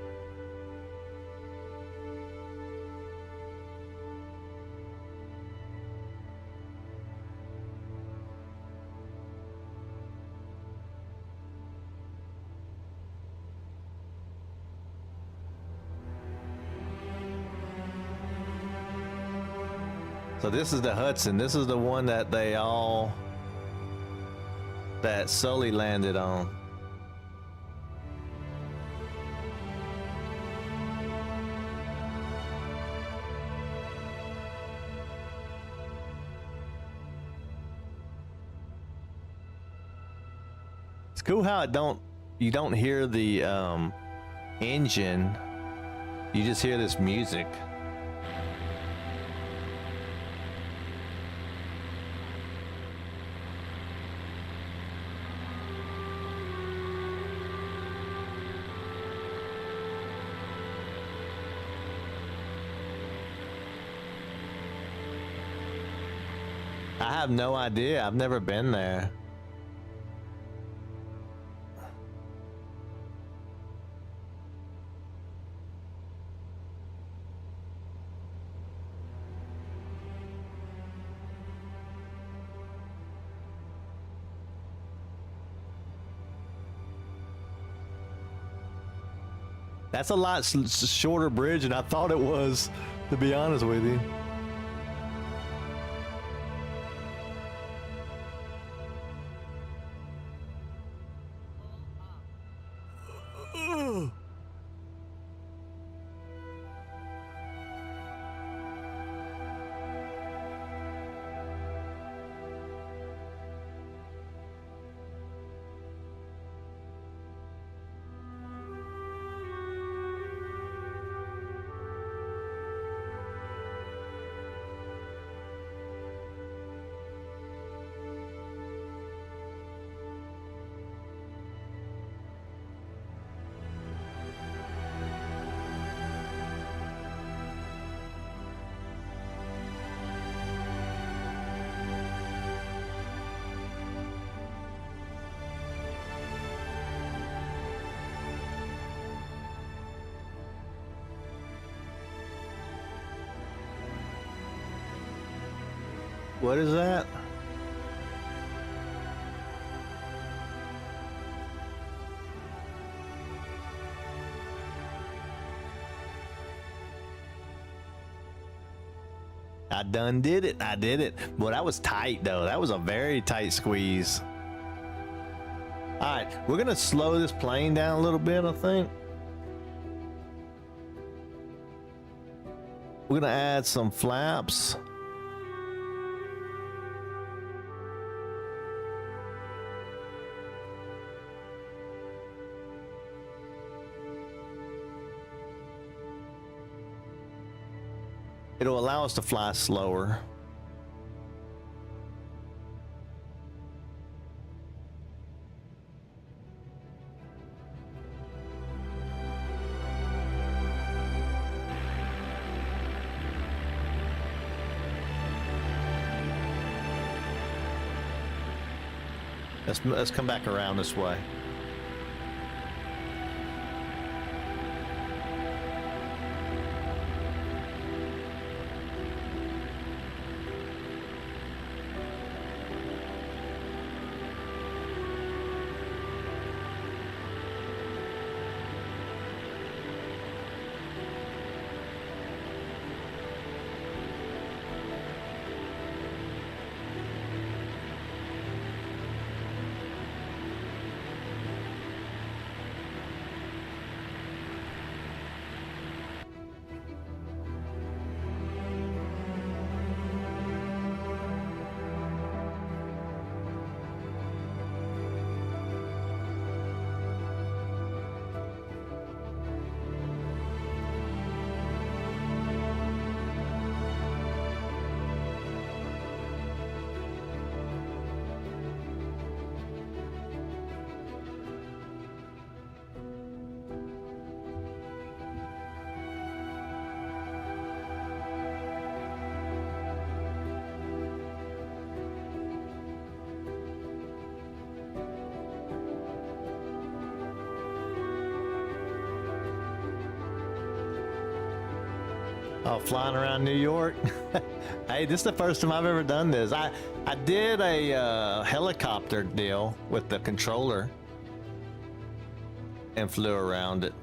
So this is the Hudson. This is the one that that Sully landed on. It's cool how you don't hear the engine. You just hear this music. I have no idea. I've never been there. That's a lot shorter bridge than I thought it was, to be honest with you. What is that? I done did it. I did it. Well, that was tight though. That was a very tight squeeze. All right, we're gonna slow this plane down a little bit, I think. We're gonna add some flaps. It'll allow us to fly slower. Let's come back around this way. Oh, flying around New York. Hey, this is the first time I've ever done this. I did a helicopter deal with the controller and flew around it.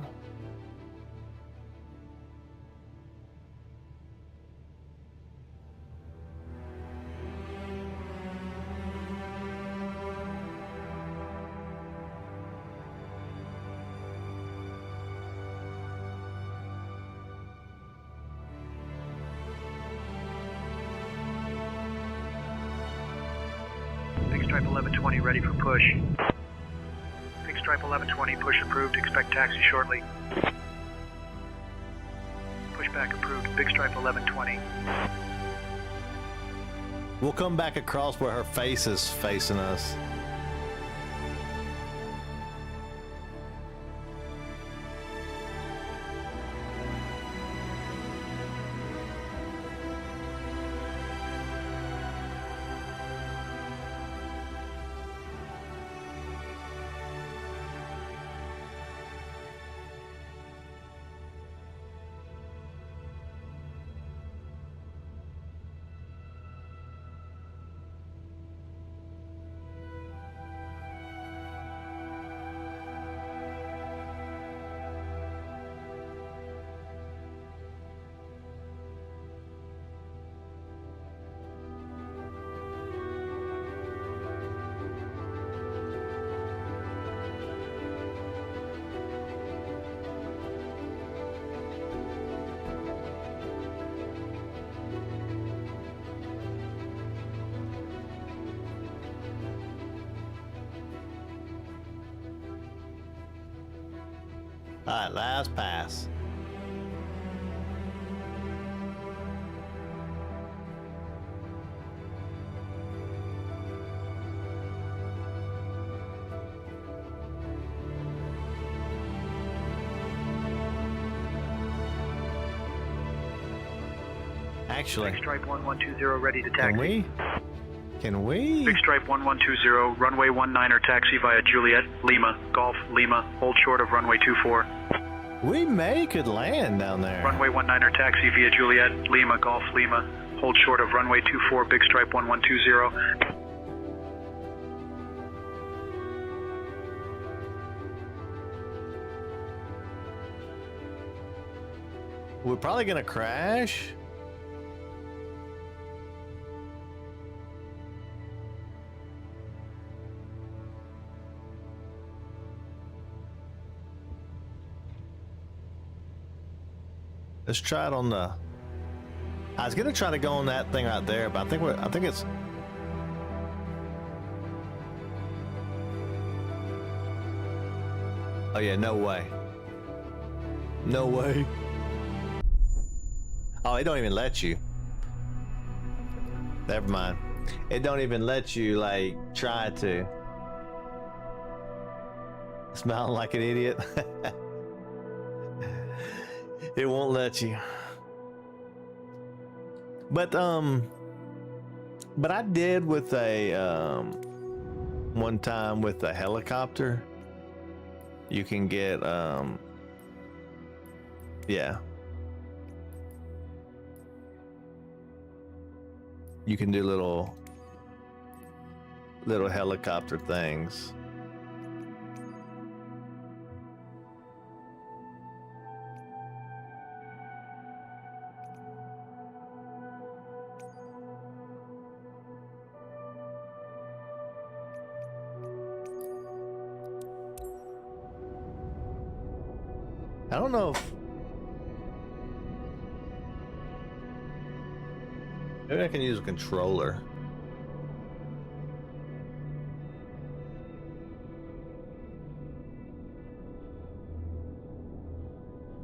Stripe 1120 ready for push. Big Stripe 1120, push approved, expect taxi shortly. Pushback approved, Big Stripe 1120. We'll come back across where her face is facing us. All right, last pass. Actually, Big Stripe 1120 ready to can taxi. we? Can we? Big Stripe 1120, runway 19er taxi via Juliet, Lima, Golf, Lima, hold short of runway 24. We could land down there. Runway 19er taxi via Juliet, Lima, Golf, Lima, hold short of runway 24, Big Stripe 1120. We're probably gonna crash. Let's try it on the. I was gonna try to go on that thing right there, but I think it's. Oh yeah, no way. No way. Oh, it don't even let you. Never mind. It don't even let you like try to. Smiling like an idiot. It won't let you. But I did with a one time with a helicopter. You can get yeah. You can do little helicopter things. I don't know if maybe I can use a controller.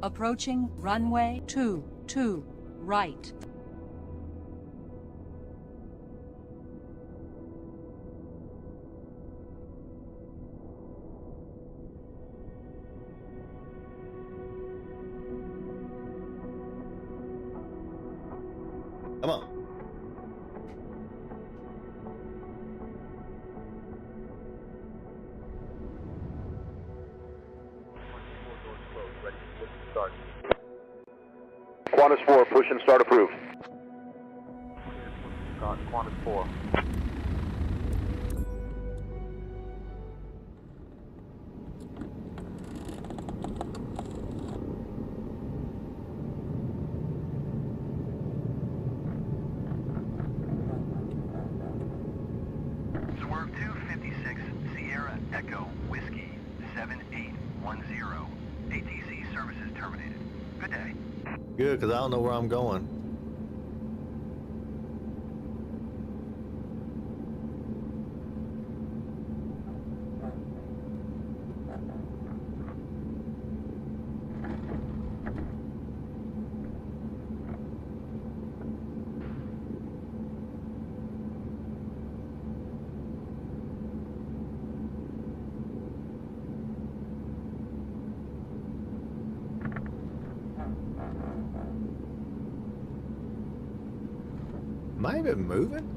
Approaching runway 22 right. Come on. Qantas 4, push and start approved. Qantas 4. Swerve 256, Sierra Echo Whiskey 7810. ATC services terminated. Good day. Good, because I don't know where I'm going. Am I even moving?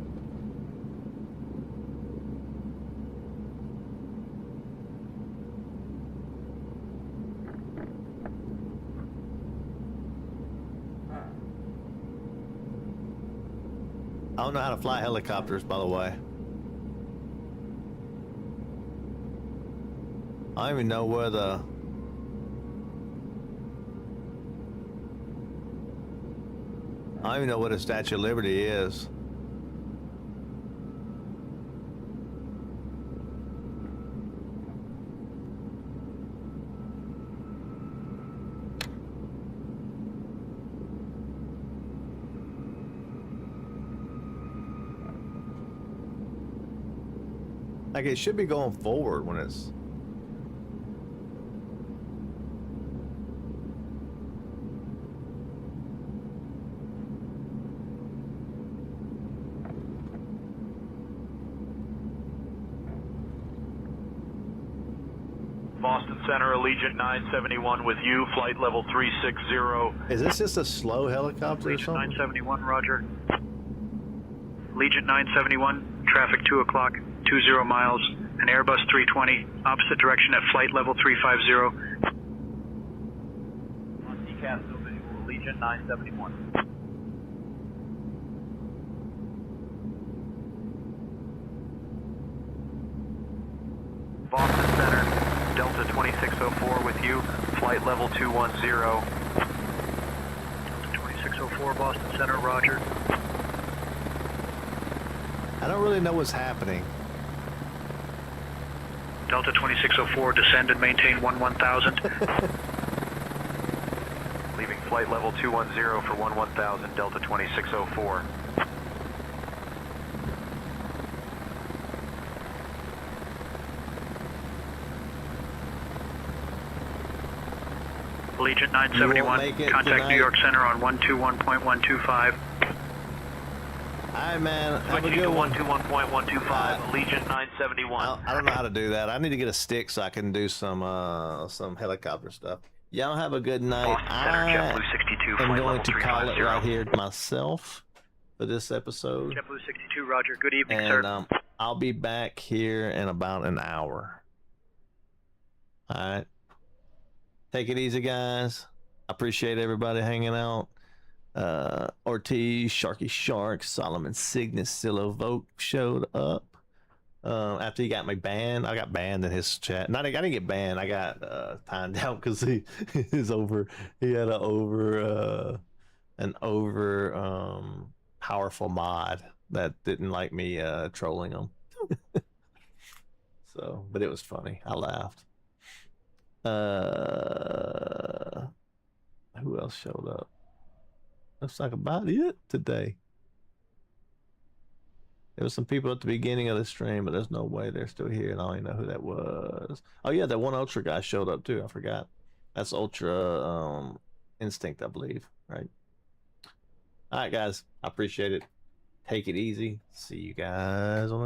I don't know how to fly helicopters, by the way. I don't even know where the... I don't even know what a Statue of Liberty is. Like, it should be going forward when it's... Boston Center, Allegiant 971 with you, flight level 360. Is this just a slow helicopter or Allegiant something? 971, roger. Allegiant 971, traffic 2 o'clock, 20 miles, an Airbus 320, opposite direction at flight level 350. On decaf, no visual, Allegiant 971. Boston Center, Delta 2604 with you, flight level 210. Delta 2604, Boston Center, roger. I don't really know what's happening. Delta 2604, descend and maintain 1000. Leaving flight level 210 for 1000, Delta 2604. Allegiant You won't 971, make it contact tonight? New York Center on 121.125. Alright, man. Have a Switching good to one. 121.125, Allegiant 971. I don't know how to do that. I need to get a stick so I can do some helicopter stuff. Y'all have a good night. Boston Center, JetBlue 62, I'm flight going level to call it 350. right here myself for this episode. JetBlue 62, roger. Good evening, And sir. I'll be back here in about an hour. Alright. Take it easy, guys. I appreciate everybody hanging out. Ortiz, Sharky Shark, Solomon Cygnus, Silo Vote showed up. After he got me banned, I got banned in his chat. I didn't get banned. I got timed out because he is over. He had an powerful mod that didn't like me trolling him. So, but it was funny. I laughed. Who else showed up? Looks like about it today. There was some people at the beginning of the stream, but there's no way they're still here, and I don't even know who that was. Oh yeah, that one Ultra guy showed up too. I forgot. That's Ultra Instinct, I believe. Right. All right, guys. I appreciate it. Take it easy. See you guys on the